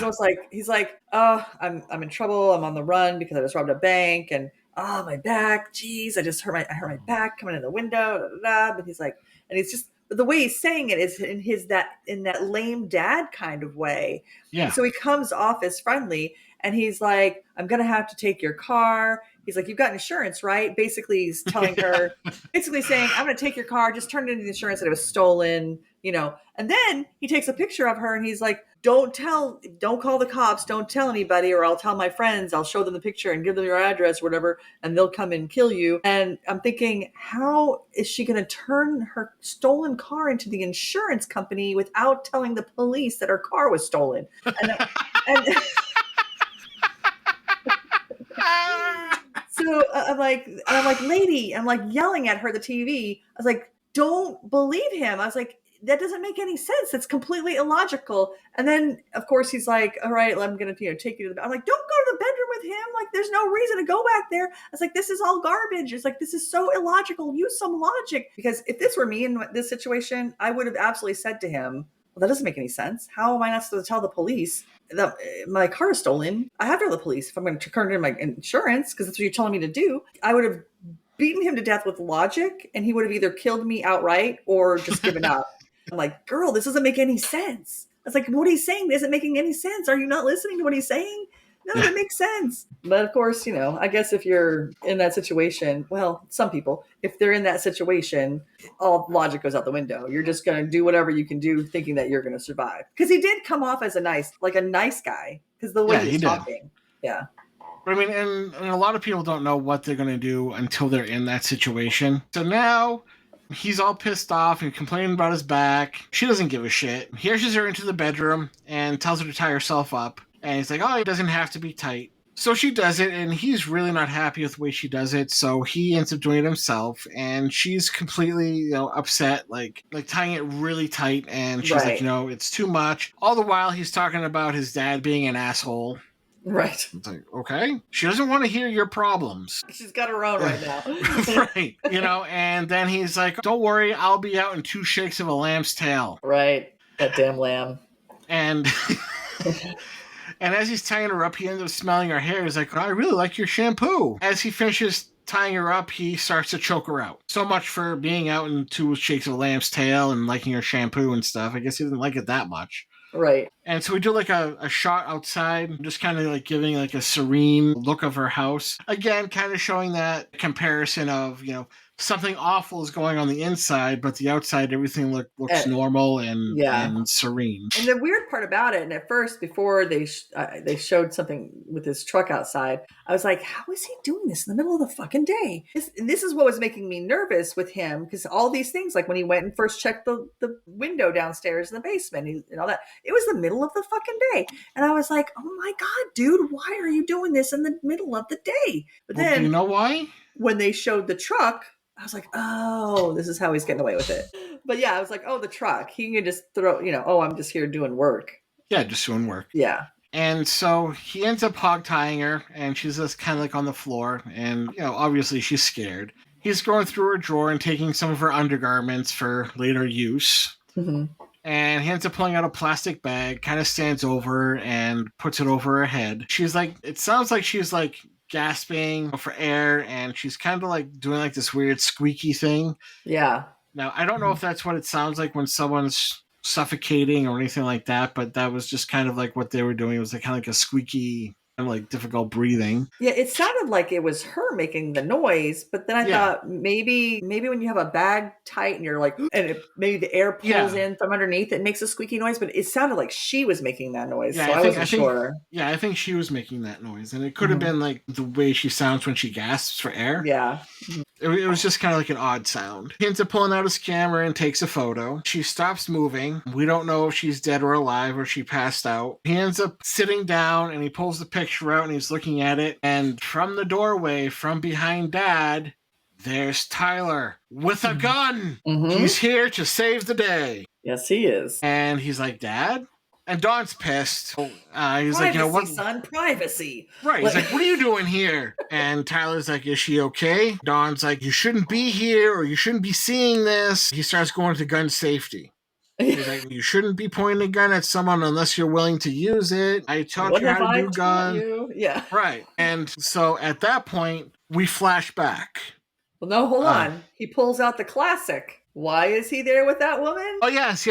He's like, oh, I'm in trouble. I'm on the run because I just robbed a bank, and oh, my back, geez, I hurt my back coming in the window, da, da, da. But he's like, and he's just, the way he's saying it is in that lame dad kind of way. Yeah. So he comes off as friendly. And he's like, I'm going to have to take your car. He's like, you've got insurance, right? Basically, he's telling her, basically saying, I'm going to take your car. Just turn it into the insurance that it was stolen, And then he takes a picture of her and he's like, don't call the cops. Don't tell anybody, or I'll tell my friends. I'll show them the picture and give them your address or whatever, and they'll come and kill you. And I'm thinking, how is she going to turn her stolen car into the insurance company without telling the police that her car was stolen? And so I'm like, lady, I'm like yelling at her, the TV. I was like, don't believe him. I was like, that doesn't make any sense. That's completely illogical. And then, of course, he's like, all right, I'm going to take you to the bed. I'm like, don't go to the bedroom with him. Like, there's no reason to go back there. I was like, this is all garbage. It's like, this is so illogical. Use some logic. Because if this were me in this situation, I would have absolutely said to him, well, that doesn't make any sense. How am I not supposed to tell the police that my car is stolen? I have to tell the police if I'm going to turn it in my insurance, because that's what you're telling me to do. I would have beaten him to death with logic, and he would have either killed me outright or just given up. I'm like, girl, this doesn't make any sense. I was like, what he's saying isn't making any sense. Are you not listening to what he's saying? No, that makes sense. But of course, I guess if you're in that situation, well, some people, if they're in that situation, all logic goes out the window. You're just going to do whatever you can do thinking that you're going to survive. Because he did come off as a nice guy, because the way he's talking. Yeah. But I mean, and a lot of people don't know what they're going to do until they're in that situation. So now he's all pissed off and complaining about his back. She doesn't give a shit. He ushers her into the bedroom and tells her to tie herself up. And he's like, oh, it doesn't have to be tight. So she does it, and he's really not happy with the way she does it. So he ends up doing it himself, and she's completely, upset, like tying it really tight. And she's like, it's too much. All the while he's talking about his dad being an asshole. Right. It's like, okay. She doesn't want to hear your problems. She's got her own right now. Right. And then he's like, don't worry, I'll be out in 2 shakes of a lamb's tail. Right. That damn lamb. And And as he's tying her up, he ends up smelling her hair. He's like, I really like your shampoo. As he finishes tying her up, he starts to choke her out. So much for being out in 2 shakes of a lamb's tail and liking her shampoo and stuff. I guess he didn't like it that much. Right. And so we do like a shot outside, just kind of like giving like a serene look of her house. Again, kind of showing that comparison of, something awful is going on the inside, but the outside, everything looks normal and serene. And the weird part about it, and at first, before they showed something with his truck outside, I was like, how is he doing this in the middle of the fucking day? This is what was making me nervous with him, because all these things, like when he went and first checked the window downstairs in the basement and all that, it was the middle of the fucking day. And I was like, oh my God, dude, why are you doing this in the middle of the day? But then, do you know why? When they showed the truck, I was like, oh, this is how he's getting away with it. But yeah, I was like, oh, the truck. He can just throw, I'm just here doing work. Yeah, just doing work. Yeah. And so he ends up hog tying her, and she's just kind of like on the floor. And, obviously she's scared. He's going through her drawer and taking some of her undergarments for later use. Mm-hmm. And he ends up pulling out a plastic bag, kind of stands over and puts it over her head. She's like, it sounds like she's like gasping for air, and she's kind of like doing like this weird squeaky thing. Yeah. Now, I don't know if that's what it sounds like when someone's suffocating or anything like that, but that was just kind of like what they were doing. It was like kind of like a squeaky, kind of like difficult breathing. Yeah, it sounded like it was her making the noise, but then I thought maybe when you have a bag tight and you're like, and maybe the air pulls in from underneath, it makes a squeaky noise, but it sounded like she was making that noise, so I wasn't sure. Yeah, I think she was making that noise, and it could have been like the way she sounds when she gasps for air. Yeah. It was just kind of like an odd sound. He ends up pulling out his camera and takes a photo. She stops moving. We don't know if she's dead or alive or she passed out. He ends up sitting down and he pulls the picture out and he's looking at it. And from the doorway, from behind Dad, there's Tyler with a gun. Mm-hmm. He's here to save the day. Yes, he is. And he's like, Dad? And Dawn's pissed. He's privacy, like, what? Son, privacy. Right. He's like, what are you doing here? And Tyler's like, is she okay? Dawn's like, you shouldn't be here or you shouldn't be seeing this. He starts going to gun safety. He's like, you shouldn't be pointing a gun at someone unless you're willing to use it. I taught you how to do gun. Yeah. Right. And so at that point, we flash back. Well, no, hold on. He pulls out the classic. Why is he there with that woman? Oh, yes.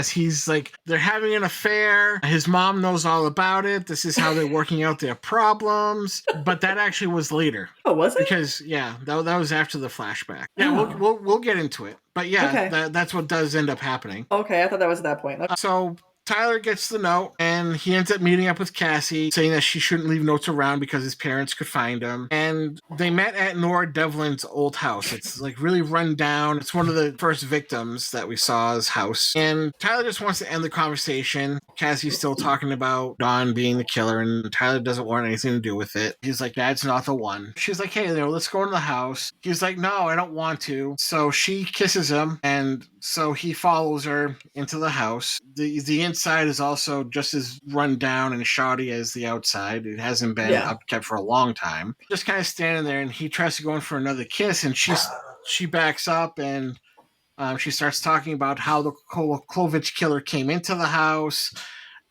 He's like, they're having an affair. His mom knows all about it. This is how they're working out their problems. But that actually was later. Oh, was it? Because, that was after the flashback. Yeah, we'll get into it. But yeah, that's what does end up happening. Okay, I thought that was at that point. Okay. So Tyler gets the note, and he ends up meeting up with Cassie, saying that she shouldn't leave notes around because his parents could find him. And they met at Nora Devlin's old house. It's like really run down. It's one of the first victims that we saw's house. And Tyler just wants to end the conversation. Cassie's still talking about Dawn being the killer, and Tyler doesn't want anything to do with it. He's like, Dad's not the one. She's like, hey, let's go into the house. He's like, no, I don't want to. So she kisses him, and so he follows her into the house. The inside is also just as run down and shoddy as the outside. It hasn't been upkept for a long time. Just kind of standing there, and he tries to go in for another kiss, and she backs up, and she starts talking about how the Clovehitch Killer came into the house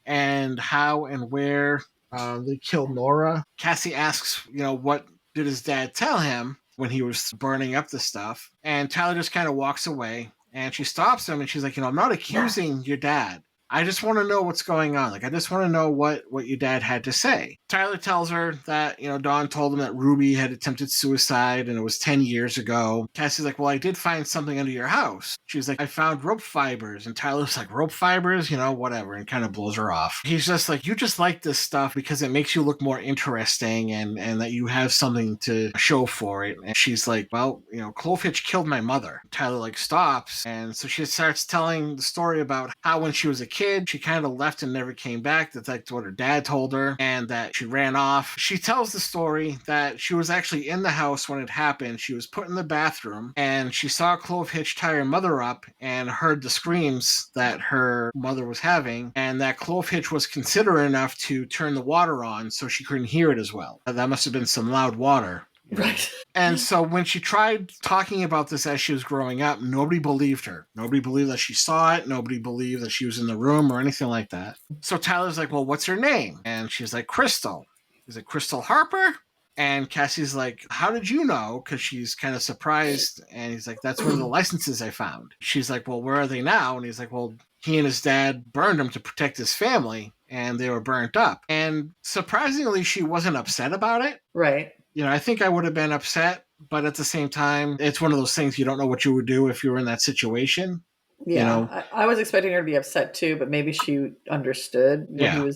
and how and where they killed Nora. Cassie asks, what did his dad tell him when he was burning up the stuff? And Tyler just kind of walks away, and she stops him, and she's like, I'm not accusing your dad. I just want to know what's going on. Like, I just want to know what your dad had to say. Tyler tells her that, Dawn told him that Ruby had attempted suicide and it was 10 years ago. Cassie's like, well, I did find something under your house. She's like, I found rope fibers. And Tyler's like, rope fibers? Whatever. And kind of blows her off. He's just like, you just like this stuff because it makes you look more interesting and that you have something to show for it. And she's like, well, Clovehitch killed my mother. Tyler like stops. And so she starts telling the story about how when she was a kid, she kind of left and never came back. That's like what her dad told her, and that she ran off. She tells the story that she was actually in the house when it happened. She was put in the bathroom, and she saw Clovehitch tie her mother up and heard the screams that her mother was having, and that Clovehitch was considerate enough to turn the water on so she couldn't hear it as well. That must have been some loud water Right. And so when she tried talking about this as she was growing up, nobody believed her. Nobody believed that she saw it. Nobody believed that she was in the room or anything like that. So Tyler's like, well, what's her name? And she's like, Crystal. He's like, Crystal Harper? And Cassie's like, how did you know? Because she's kind of surprised. And he's like, that's one of the licenses I found. She's like, well, where are they now? And he's like, well, he and his dad burned them to protect his family, and they were burnt up. And surprisingly, she wasn't upset about it. Right. I think I would have been upset, but at the same time, it's one of those things you don't know what you would do if you were in that situation. Yeah, I was expecting her to be upset too, but maybe she understood when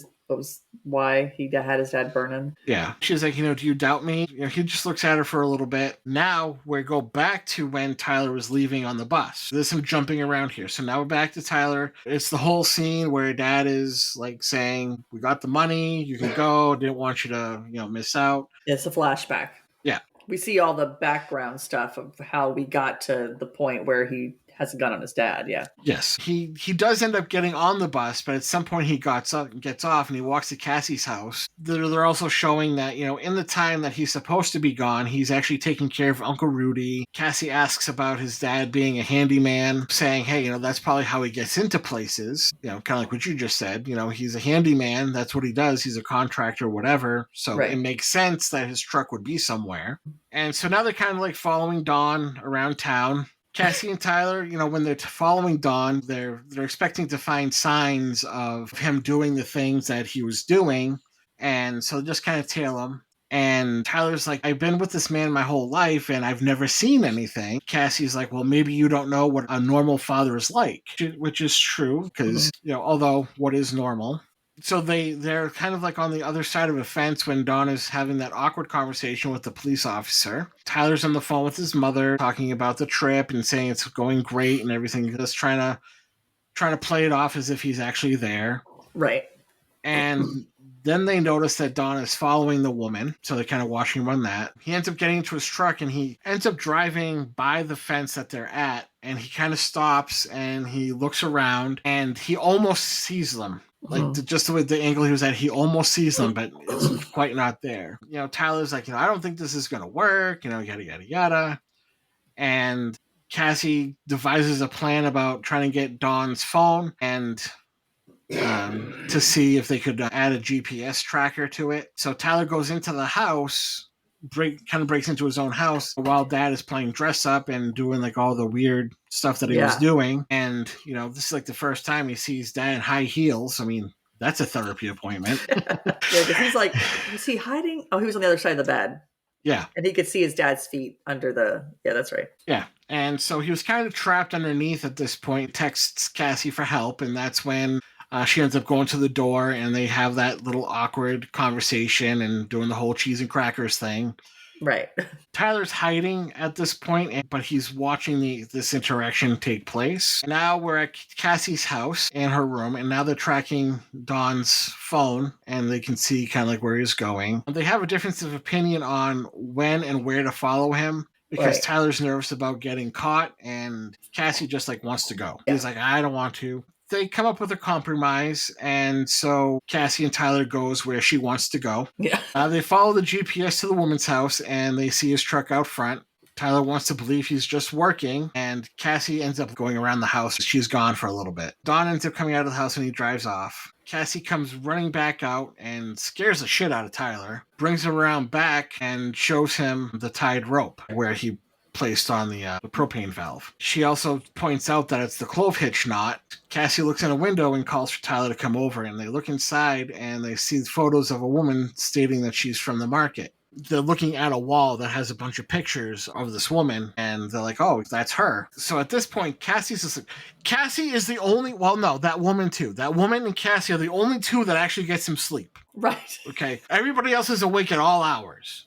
why he had his dad burning. Yeah. She's like, do you doubt me? He just looks at her for a little bit. Now we go back to when Tyler was leaving on the bus. There's some jumping around here. So now we're back to Tyler. It's the whole scene where dad is like saying, we got the money, you can go, didn't want you to, miss out. It's a flashback. Yeah. We see all the background stuff of how we got to the point where he has a gun on his dad. Yeah. Yes. He does end up getting on the bus, but at some point he gets off and he walks to Cassie's house. They're also showing that, in the time that he's supposed to be gone, he's actually taking care of Uncle Rudy. Cassie asks about his dad being a handyman, saying, hey, that's probably how he gets into places. Kind of like what you just said. He's a handyman. That's what he does. He's a contractor, whatever. So It makes sense that his truck would be somewhere. And so now they're kind of like following Dawn around town. Cassie and Tyler, when they're following Dawn, they're expecting to find signs of him doing the things that he was doing. And so just kind of tail him. And Tyler's like, I've been with this man my whole life and I've never seen anything. Cassie's like, well, maybe you don't know what a normal father is like, which is true because, although what is normal? So they're kind of like on the other side of a fence when Dawn is having that awkward conversation with the police officer. Tyler's on the phone with his mother talking about the trip and saying it's going great and everything, just trying to play it off as if he's actually there. Right. And then they notice that Dawn is following the woman, so they're kind of watching him on that. He ends up getting into his truck and he ends up driving by the fence that they're at, and he kind of stops and he looks around and he almost sees them. Like just the way the angle he was at, he almost sees them, but it's quite not there. Tyler's like, I don't think this is going to work, yada, yada, yada. And Cassie devises a plan about trying to get Dawn's phone and to see if they could add a GPS tracker to it. So Tyler goes into the house, kind of breaks into his own house while Dad is playing dress up and doing like all the weird stuff that he was doing. And, this is like the first time he sees Dad in high heels. I mean, that's a therapy appointment. Because he's like, was he hiding? Oh, he was on the other side of the bed. Yeah. And he could see his dad's feet under yeah, that's right. Yeah. And so he was kind of trapped underneath at this point, texts Cassie for help. And that's when she ends up going to the door and they have that little awkward conversation and doing the whole cheese and crackers thing. Right. Tyler's hiding at this point, but he's watching this interaction take place. Now we're at Cassie's house in her room, and now they're tracking Dawn's phone, and they can see kind of like where he's going. They have a difference of opinion on when and where to follow him, because Tyler's nervous about getting caught, and Cassie just like wants to go. He's like, I don't want to. They come up with a compromise, and so Cassie and Tyler goes where she wants to go. Yeah. They follow the GPS to the woman's house, and they see his truck out front. Tyler wants to believe he's just working, and Cassie ends up going around the house. She's gone for a little bit. Dawn ends up coming out of the house, and he drives off. Cassie comes running back out and scares the shit out of Tyler, brings him around back, and shows him the tied rope where he placed on the propane valve. She also points out that it's the Clovehitch knot. Cassie looks in a window and calls for Tyler to come over, and they look inside and they see photos of a woman stating that she's from the market. They're looking at a wall that has a bunch of pictures of this woman, and they're like, oh, that's her. So at this point, Cassie's just like, Cassie is the only, well, no, that woman too. That woman and Cassie are the only two that actually get some sleep. Right. Okay. Everybody else is awake at all hours.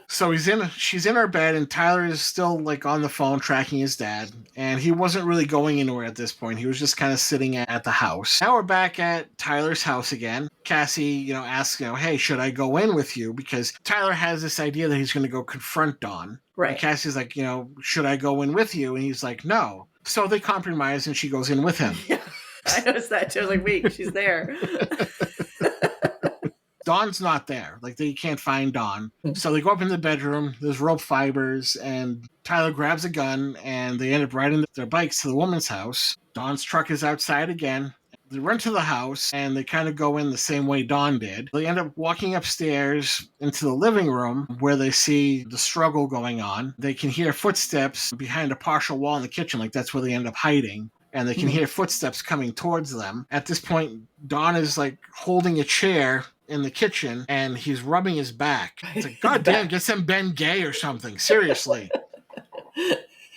So she's in her bed, and Tyler is still like on the phone tracking his dad, and he wasn't really going anywhere at this point. He was just kind of sitting at the house. Now we're back at Tyler's house again. Cassie, asks, hey, should I go in with you? Because Tyler has this idea that he's going to go confront Dawn. Right. And Cassie's like, should I go in with you? And he's like, no. So they compromise, and she goes in with him. Yeah, I noticed that too. I was like, wait, she's there. Dawn's not there. Like, they can't find Dawn. Hmm. So they go up in the bedroom. There's rope fibers, and Tyler grabs a gun, and they end up riding their bikes to the woman's house. Dawn's truck is outside again. They run to the house, and they kind of go in the same way Dawn did. They end up walking upstairs into the living room where they see the struggle going on. They can hear footsteps behind a partial wall in the kitchen, like that's where they end up hiding. And they can hear footsteps coming towards them. At this point, Dawn is like holding a chair in the kitchen, and he's rubbing his back. It's like, God damn, get some Ben Gay or something. Seriously.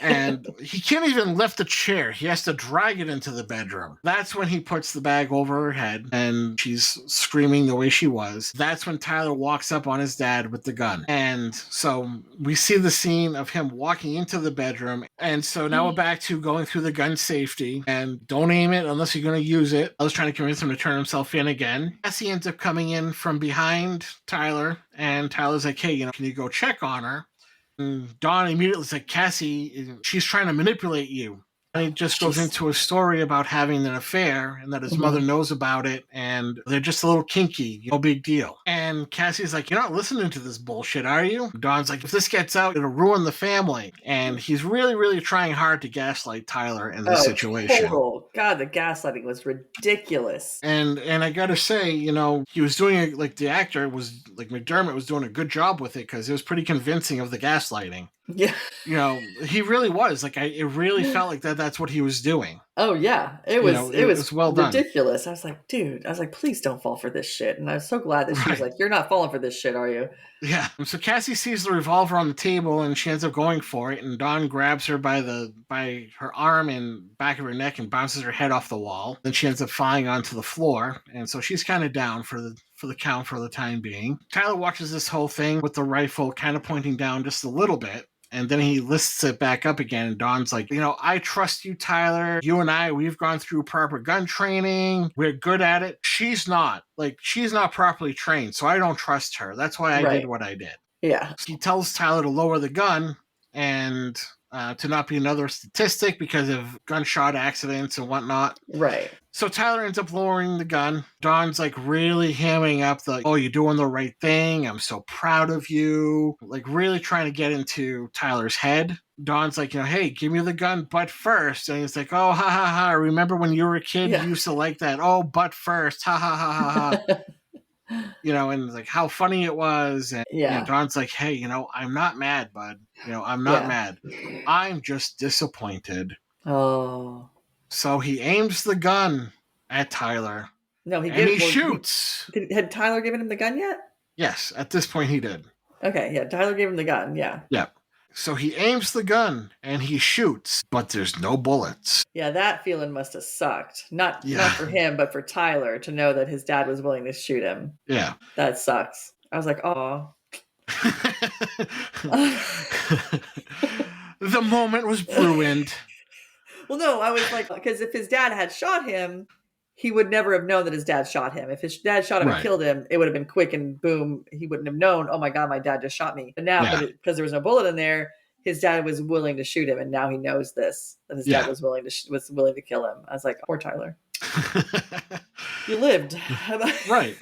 And he can't even lift the chair. He has to drag it into the bedroom. That's when he puts the bag over her head and she's screaming the way she was. That's when Tyler walks up on his dad with the gun. And so we see the scene of him walking into the bedroom. And so now we're back to going through the gun safety. And don't aim it unless you're going to use it. I was trying to convince him to turn himself in again. Cassie ends up coming in from behind Tyler. And Tyler's like, hey, can you go check on her? And Dawn immediately is like, Cassie, she's trying to manipulate you. And he just goes into a story about having an affair and that his mother knows about it and they're just a little kinky. No big deal. And Cassie's like, you're not listening to this bullshit, are you? Dawn's like, if this gets out, it'll ruin the family. And he's really, really trying hard to gaslight Tyler in this situation. Total. God, the gaslighting was ridiculous. And I gotta say, he was doing it, like the actor was, like McDermott was doing a good job with it because it was pretty convincing of the gaslighting. Yeah. He really was. Like, it really felt like that's what he was doing. Oh, yeah. It was well ridiculous. Done. I was like, dude, please don't fall for this shit. And I was so glad that she was like, you're not falling for this shit, are you? Yeah. So Cassie sees the revolver on the table and she ends up going for it. And Dawn grabs her by her arm and back of her neck and bounces her head off the wall. Then she ends up falling onto the floor. And so she's kind of down for the count for the time being. Tyler watches this whole thing with the rifle kind of pointing down just a little bit. And then he lifts it back up again. And Dawn's like, I trust you, Tyler. You and we've gone through proper gun training. We're good at it. She's not. Like, she's not properly trained. So I don't trust her. That's why I did what I did. Yeah. He tells Tyler to lower the gun and to not be another statistic because of gunshot accidents and whatnot. Right. So Tyler ends up lowering the gun. Dawn's like really hamming up you're doing the right thing. I'm so proud of you. Like really trying to get into Tyler's head. Dawn's like, hey, give me the gun, but first. And he's like, oh, ha, ha, ha. Remember when you were a kid, you used to like that. Oh, but first. Ha, ha, ha, ha, ha. And like how funny it was. And Dawn's like, hey, I'm not mad, bud. I'm not mad. I'm just disappointed. Oh. So he aims the gun at Tyler. No, he shoots. Had Tyler given him the gun yet? Yes, at this point he did. Okay, yeah, Tyler gave him the gun, yeah. Yeah. So he aims the gun and he shoots, but there's no bullets. Yeah, that feeling must have sucked. Not for him, but for Tyler to know that his dad was willing to shoot him. Yeah. That sucks. I was like, oh. The moment was ruined. Well, no, I was like, because if his dad had shot him, he would never have known that his dad shot him. If his dad shot him and killed him, it would have been quick and boom. He wouldn't have known, oh my God, my dad just shot me. But now, because there was no bullet in there, his dad was willing to shoot him. And now he knows this, that his dad was willing to kill him. I was like, poor Tyler. You lived. Right.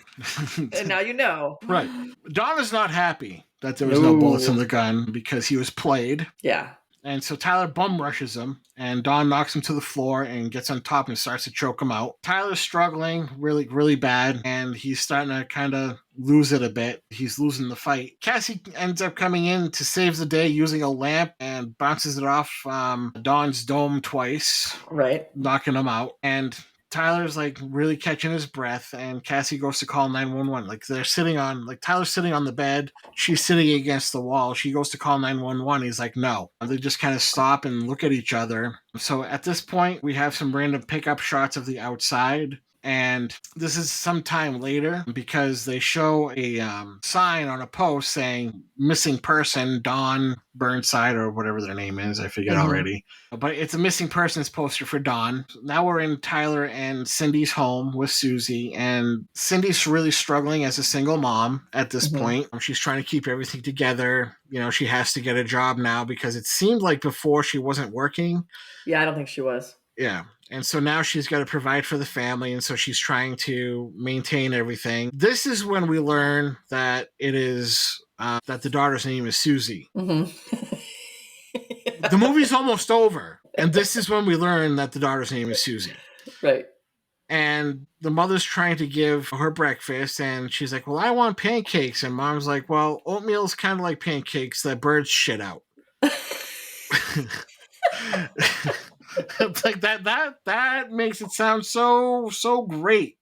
And now you know. Right. Dawn is not happy that there was no bullets in the gun because he was played. Yeah. And so Tyler bum rushes him, and Dawn knocks him to the floor and gets on top and starts to choke him out. Tyler's struggling really, really bad, and he's starting to kind of lose it a bit. He's losing the fight. Cassie ends up coming in to save the day using a lamp and bounces it off Dawn's dome twice. Right. Knocking him out. And Tyler's like really catching his breath, and Cassie goes to call 911. Like Tyler's sitting on the bed, she's sitting against the wall. She goes to call 911. He's like, no. They just kind of stop and look at each other. So at this point, we have some random pickup shots of the outside. And this is some time later because they show a sign on a post saying missing person, Dawn Burnside or whatever their name is. I forget already. But it's a missing persons poster for Dawn. Now we're in Tyler and Cindy's home with Susie. And Cindy's really struggling as a single mom at this point. She's trying to keep everything together. She has to get a job now because it seemed like before she wasn't working. Yeah, I don't think she was. Yeah. And so now she's got to provide for the family, and so she's trying to maintain everything. This is when we learn that it is that the daughter's name is Susie. Mm-hmm. The movie's almost over, and this is when we learn that the daughter's name is Susie. Right. And the mother's trying to give her breakfast, and she's like, well, I want pancakes. And mom's like, well, oatmeal's kind of like pancakes that birds shit out. Like that makes it sound so great.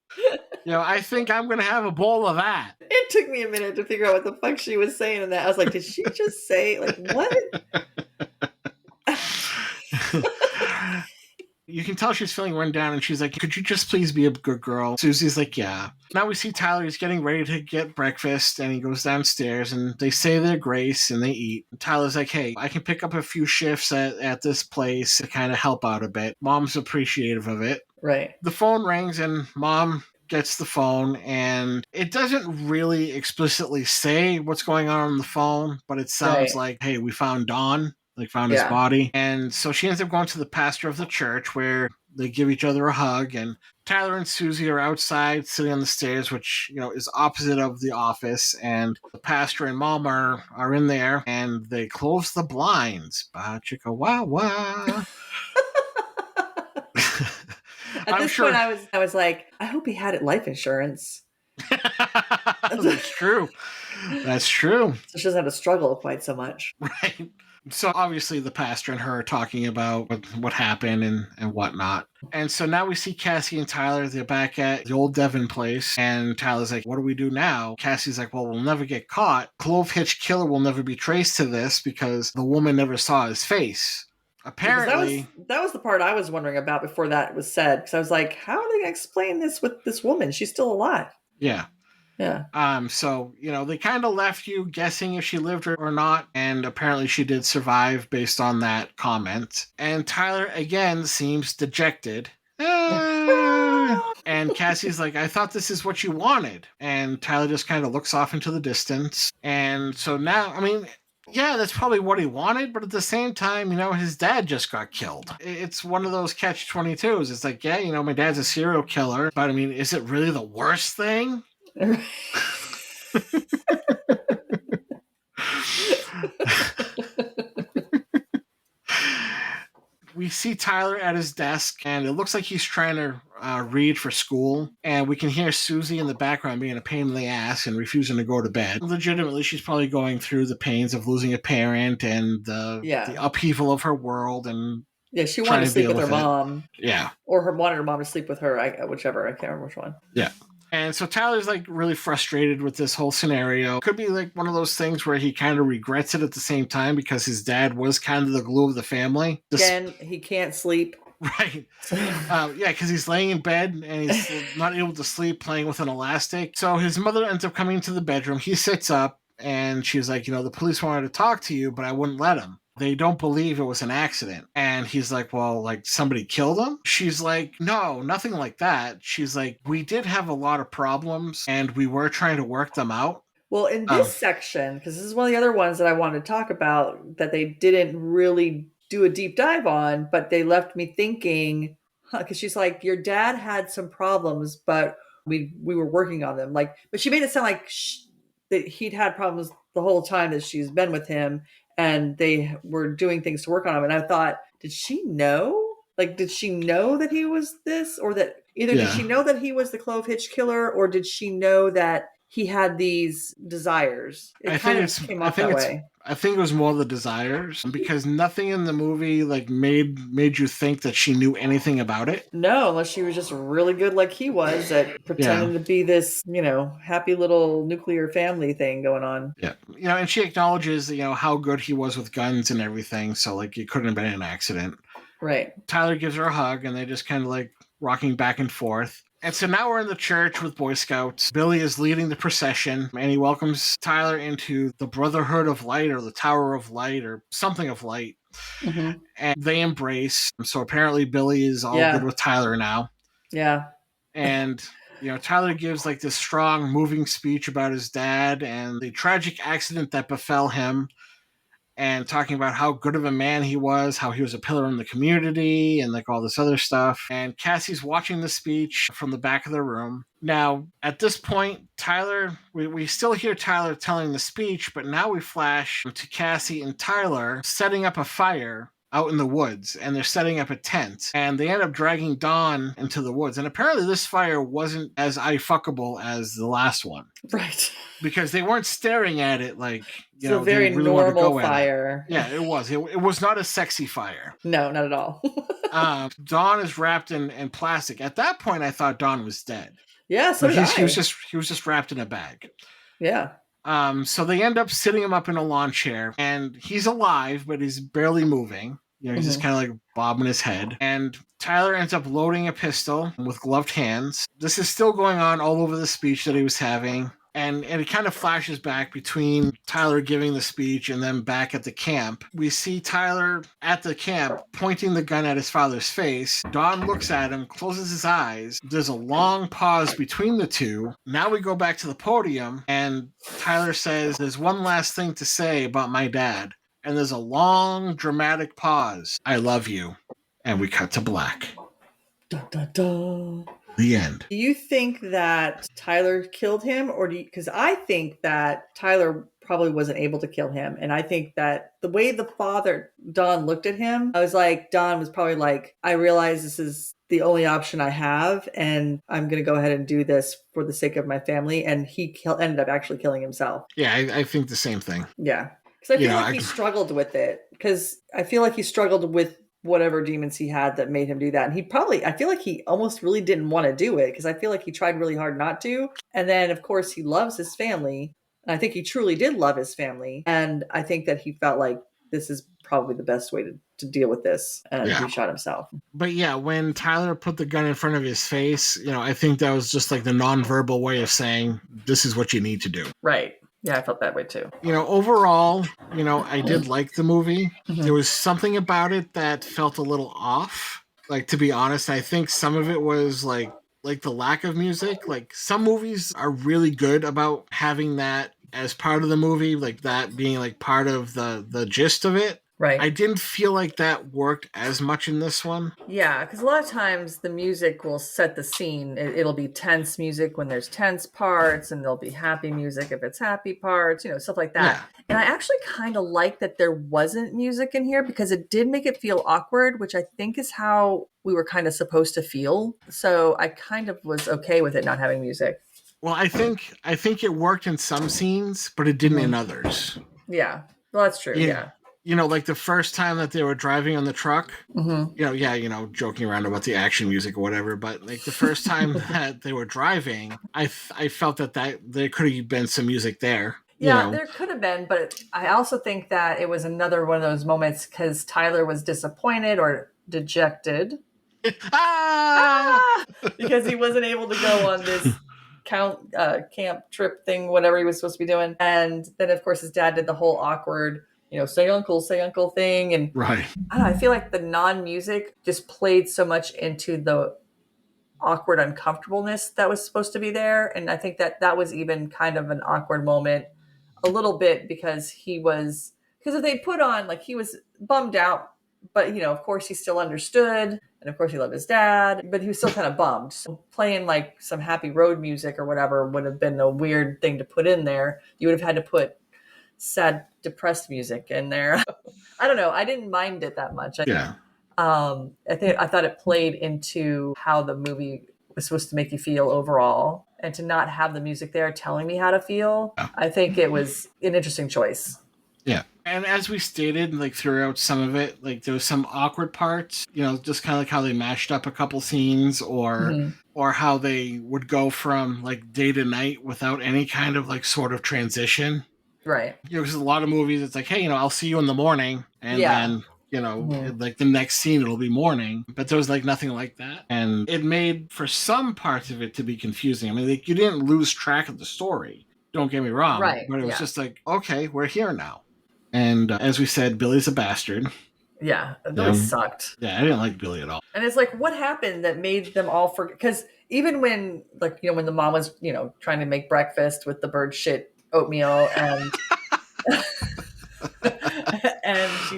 I think I'm gonna have a bowl of that. It took me a minute to figure out what the fuck she was saying in that. I was like, did she just say, like, what? You can tell she's feeling run down, and she's like, could you just please be a good girl? Susie's like, yeah. Now we see Tyler, he's getting ready to get breakfast, and he goes downstairs, and they say their grace, and they eat. And Tyler's like, hey, I can pick up a few shifts at this place to kind of help out a bit. Mom's appreciative of it. Right. The phone rings, and Mom gets the phone, and it doesn't really explicitly say what's going on the phone, but it sounds like, hey, we found Don. Like, found his body. And so she ends up going to the pastor of the church, where they give each other a hug. And Tyler and Susie are outside sitting on the stairs, which, is opposite of the office. And the pastor and mom are in there, and they close the blinds. Ba chicka wah wah. At this point, I was like, I hope he had life insurance. That's true. That's true. So she doesn't have to struggle quite so much. Right. So obviously the pastor and her are talking about what happened and whatnot. And so now we see Cassie and Tyler. They're back at the old Devon place. And Tyler's like, what do we do now? Cassie's like, well, we'll never get caught. Clovehitch Killer will never be traced to this because the woman never saw his face. Apparently, that was the part I was wondering about before that was said. Because I was like, how are they going to explain this with this woman? She's still alive. Yeah. Yeah. So, they kind of left you guessing if she lived or not, and apparently she did survive based on that comment. And Tyler, again, seems dejected. And Cassie's like, I thought this is what you wanted. And Tyler just kind of looks off into the distance. And so now, yeah, that's probably what he wanted, but at the same time, his dad just got killed. It's one of those catch-22s. It's like, yeah, my dad's a serial killer, but is it really the worst thing? We see Tyler at his desk, and it looks like he's trying to read for school. And we can hear Susie in the background being a pain in the ass and refusing to go to bed. Legitimately, she's probably going through the pains of losing a parent and the upheaval of her world. And she wanted to sleep with her mom. Yeah. Or wanted her mom to sleep with her, whichever. I can't remember which one. Yeah. And so Tyler's like really frustrated with this whole scenario. Could be like one of those things where he kind of regrets it at the same time because his dad was kind of the glue of the family. Again, he can't sleep. Right. Because he's laying in bed and he's not able to sleep, playing with an elastic. So his mother ends up coming into the bedroom. He sits up and she's like, the police wanted to talk to you, but I wouldn't let him. They don't believe it was an accident. And he's like, well, like somebody killed him? She's like, no, nothing like that. She's like, we did have a lot of problems and we were trying to work them out. Well, in this section, because this is one of the other ones that I wanted to talk about that they didn't really do a deep dive on, but they left me thinking, because she's like, your dad had some problems, but we were working on them. But she made it sound like that he'd had problems the whole time that she's been with him. And they were doing things to work on him. And I thought, did she know? Did she know that he was this? Or that did she know that he was the Clovehitch Killer? Or did she know that he had these desires? I think it was more the desires, because nothing in the movie made you think that she knew anything about it. No, unless she was just really good like he was at pretending to be this, happy little nuclear family thing going on. Yeah. And she acknowledges, how good he was with guns and everything. So it couldn't have been an accident. Right. Tyler gives her a hug and they just kind of rocking back and forth. And so now we're in the church with Boy Scouts. Billy is leading the procession, and he welcomes Tyler into the Brotherhood of Light, or the Tower of Light, or something of light. Mm-hmm. And they embrace. So apparently Billy is all good with Tyler now. Yeah. And, Tyler gives this strong, moving speech about his dad and the tragic accident that befell him. and talking about how good of a man he was, how he was a pillar in the community, and like all this other stuff. And Cassie's watching the speech from the back of the room. Now, at this point, Tyler, we still hear Tyler telling the speech, but now we flash to Cassie and Tyler setting up a fire out in the woods, and they're setting up a tent, and they end up dragging Dawn into the woods. And apparently this fire wasn't as eye-fuckable as the last one. Right. Because they weren't staring at it like, it's a very they really normal fire. Yeah, it was. It was not a sexy fire. No, not at all. Dawn is wrapped in plastic. At that point, I thought Dawn was dead. Yeah, so did I. He was just wrapped in a bag. Yeah. So they end up sitting him up in a lawn chair, and he's alive, but he's barely moving. He's just kind of like bobbing his head. And Tyler ends up loading a pistol with gloved hands. This is still going on all over the speech that he was having. And it kind of flashes back between Tyler giving the speech and then back at the camp. We see Tyler at the camp pointing the gun at his father's face. Dawn looks at him, closes his eyes. There's a long pause between the two. Now we go back to the podium, and Tyler says, "There's one last thing to say about my dad." And there's a long, dramatic pause. "I love you." And we cut to black. Da, da, da. The end. Do you think that Tyler killed him, or because I think that Tyler probably wasn't able to kill him, and I think that the way the father Don looked at him, I was like, Don was probably like, I realize this is the only option I have, and I'm going to go ahead and do this for the sake of my family, and he ended up actually killing himself. Yeah, I think the same thing. Yeah, because I feel like he struggled with it. Because I feel like he struggled with whatever demons he had that made him do that. And I feel like he almost really didn't want to do it, because I feel like he tried really hard not to. And then, of course, he loves his family. And I think he truly did love his family. And I think that he felt like this is probably the best way to deal with this. And he shot himself. But yeah, when Tyler put the gun in front of his face, I think that was just like the nonverbal way of saying, this is what you need to do. Right. Yeah, I felt that way too. Overall, I did like the movie. Mm-hmm. There was something about it that felt a little off. Like, to be honest, I think some of it was like the lack of music. Like, some movies are really good about having that as part of the movie, like that being like part of the gist of it. Right. I didn't feel like that worked as much in this one. Yeah, because a lot of times the music will set the scene. It'll be tense music when there's tense parts, and there'll be happy music if it's happy parts, stuff like that. Yeah. And I actually kind of like that there wasn't music in here, because it did make it feel awkward, which I think is how we were kind of supposed to feel. So I kind of was okay with it not having music. Well, I think it worked in some scenes, but it didn't in others. Yeah, well, that's true. Yeah. Like the first time that they were driving on the truck, joking around about the action music or whatever, but like the first time that they were driving, I felt that there could have been some music there. Yeah, there could have been, but I also think that it was another one of those moments because Tyler was disappointed or dejected because he wasn't able to go on this camp trip thing, whatever he was supposed to be doing. And then, of course, his dad did the whole awkward say uncle thing. And right. I don't know, I feel like the non-music just played so much into the awkward uncomfortableness that was supposed to be there. And I think that was even kind of an awkward moment a little bit, because if they put on, like, he was bummed out, but, of course he still understood. And of course he loved his dad, but he was still kind of bummed. So playing like some happy road music or whatever would have been a weird thing to put in there. You would have had to put sad, depressed music in there. I don't know. I didn't mind it that much. Yeah. I thought it played into how the movie was supposed to make you feel overall, and to not have the music there telling me how to feel. Oh. I think it was an interesting choice. Yeah. And as we stated, like throughout some of it, like there was some awkward parts, just kind of like how they mashed up a couple scenes, or how they would go from like day to night without any kind of like sort of transition. Right. Because a lot of movies, it's like, hey, I'll see you in the morning. And then, like the next scene, it'll be morning. But there was like nothing like that. And it made for some parts of it to be confusing. I mean, like, you didn't lose track of the story. Don't get me wrong. Right. But it was just like, okay, we're here now. And as we said, Billy's a bastard. Yeah, Billy sucked. Yeah, I didn't like Billy at all. And it's like, what happened that made them all forget? Because even when, like, when the mom was, trying to make breakfast with the bird shit oatmeal, and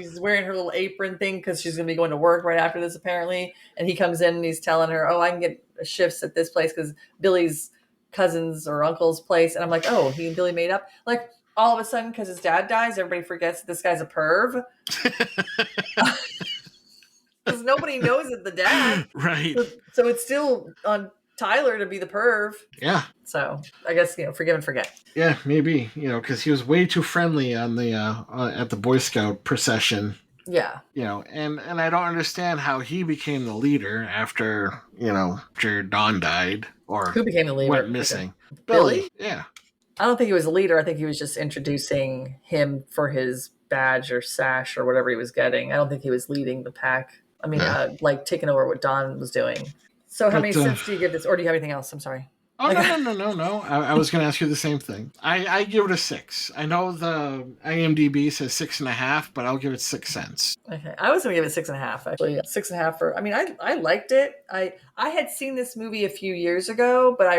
she's wearing her little apron thing because she's going to be going to work right after this, apparently. And he comes in and he's telling her, oh, I can get shifts at this place because Billy's cousin's or uncle's place. And I'm like, oh, he and Billy made up. Like, all of a sudden, because his dad dies, everybody forgets that this guy's a perv. Because nobody knows it's the dad. Right. So it's still on Tyler to be the perv. Yeah. So I guess, forgive and forget. Yeah, maybe, because he was way too friendly on the at the Boy Scout procession. Yeah. And I don't understand how he became the leader after Don died or who became the leader? Went missing. Billy? Yeah. I don't think he was a leader. I think he was just introducing him for his badge or sash or whatever he was getting. I don't think he was leading the pack. I mean, like taking over what Don was doing. So how many cents do you give this? Or do you have anything else? I'm sorry. Oh, no. I was going to ask you the same thing. I give it a 6. I know the IMDb says 6.5, but I'll give it 6 cents. Okay. I was going to give it 6.5, actually. 6.5 for, I liked it. I had seen this movie a few years ago, but I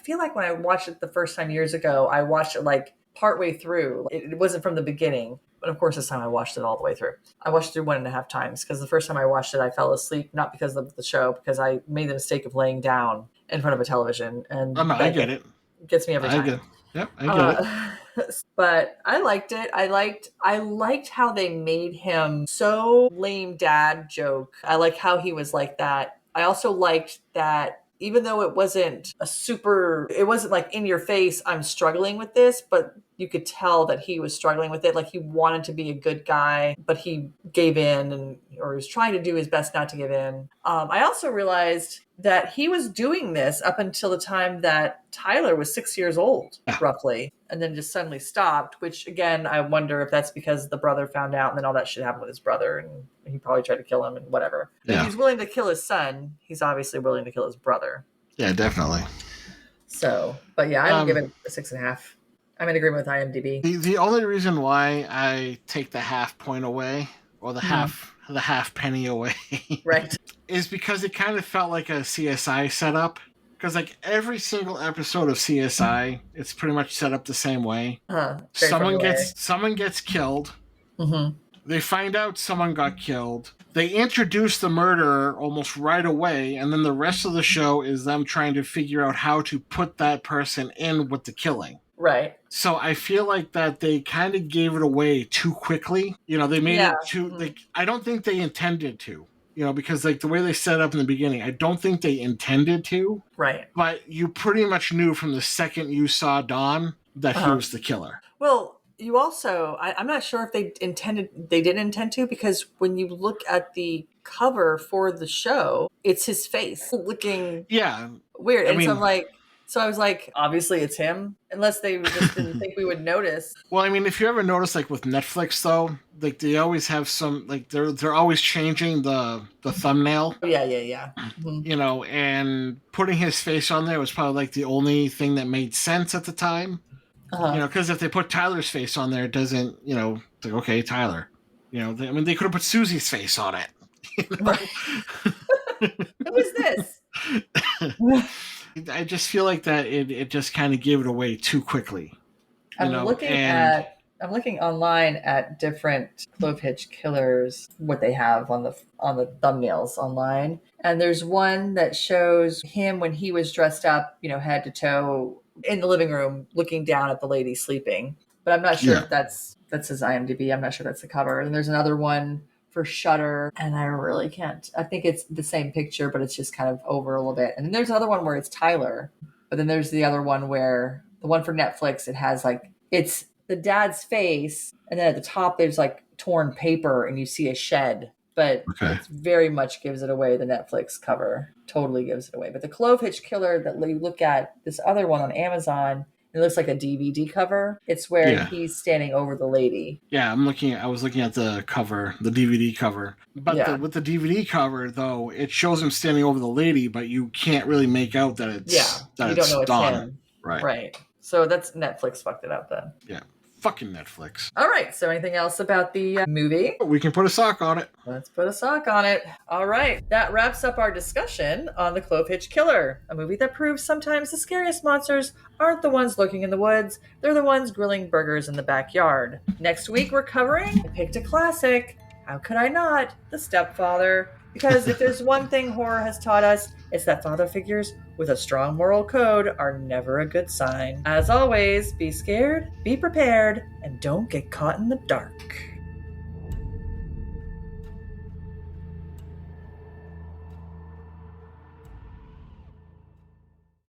feel like when I watched it the first time years ago, I watched it like partway through. It wasn't from the beginning. But of course, this time I watched it all the way through. I watched it through 1.5 times because the first time I watched it, I fell asleep, not because of the show, because I made the mistake of laying down in front of a television. And I get it. Gets me every time. I get it. But I liked it. I liked how they made him so lame dad joke. I like how he was like that. I also liked that even though it wasn't like in your face, I'm struggling with this, but you could tell that he was struggling with it. Like he wanted to be a good guy, but he gave in or he was trying to do his best not to give in. I also realized that he was doing this up until the time that Tyler was 6 years old, roughly, and then just suddenly stopped, which again, I wonder if that's because the brother found out and then all that shit happened with his brother and he probably tried to kill him and whatever. Yeah. If he's willing to kill his son, he's obviously willing to kill his brother. Yeah, definitely. So, but yeah, I would give it a 6.5. I'm in agreement with IMDb. The only reason why I take the half point away or the half penny away, right, is because it kind of felt like a CSI setup. Because like every single episode of CSI, it's pretty much set up the same way. Someone gets killed. Mm-hmm. They find out someone got killed. They introduce the murderer almost right away, and then the rest of the show is them trying to figure out how to put that person in with the killing. Right. So I feel like that they kind of gave it away too quickly. They made it too... Like, I don't think they intended to. Because like the way they set up in the beginning, I don't think they intended to. Right. But you pretty much knew from the second you saw Don that he was the killer. Well, you also, I'm not sure if they didn't intend to, because when you look at the cover for the show, it's his face looking weird. So I was like, obviously it's him, unless they just didn't think we would notice. Well, I mean, if you ever notice, like with Netflix, though, like they always have some, like they're always changing the thumbnail. Yeah. Mm-hmm. And putting his face on there was probably like the only thing that made sense at the time. Because if they put Tyler's face on there, it doesn't, it's like, okay, Tyler. They could have put Susie's face on it. Right. Who is this? I just feel like that it just kind of gave it away too quickly. I'm looking online at different Clovehitch Killers, what they have on the thumbnails online, and there's one that shows him when he was dressed up, head to toe in the living room, looking down at the lady sleeping. But I'm not sure if that's his IMDb. I'm not sure that's the cover. And there's another one for Shudder, and I really can't. I think it's the same picture, but it's just kind of over a little bit. And then there's another one where it's Tyler, but then there's the other one where the one for Netflix, it has like it's the dad's face, and then at the top there's like torn paper, and you see a shed. But it very much gives it away. The Netflix cover totally gives it away. But the Clovehitch Killer that you look at, this other one on Amazon, it looks like a DVD cover. It's where he's standing over the lady. Yeah, I was looking at the cover, the DVD cover. But with the DVD cover, though, it shows him standing over the lady, but you can't really make out that it's you don't know it's Dawn. him. Right. Right. So that's Netflix fucked it up then. Yeah. Fucking Netflix. All right, so anything else about the movie? We can put a sock on it. Let's put a sock on it. All right, that wraps up our discussion on the Clovehitch Killer, a movie that proves sometimes the scariest monsters aren't the ones lurking in the woods, they're the ones grilling burgers in the backyard. Next week we're covering, I picked a classic, how could I not, The Stepfather. Because if there's one thing horror has taught us, it's that father figures with a strong moral code are never a good sign. As always, be scared, be prepared, and don't get caught in the dark.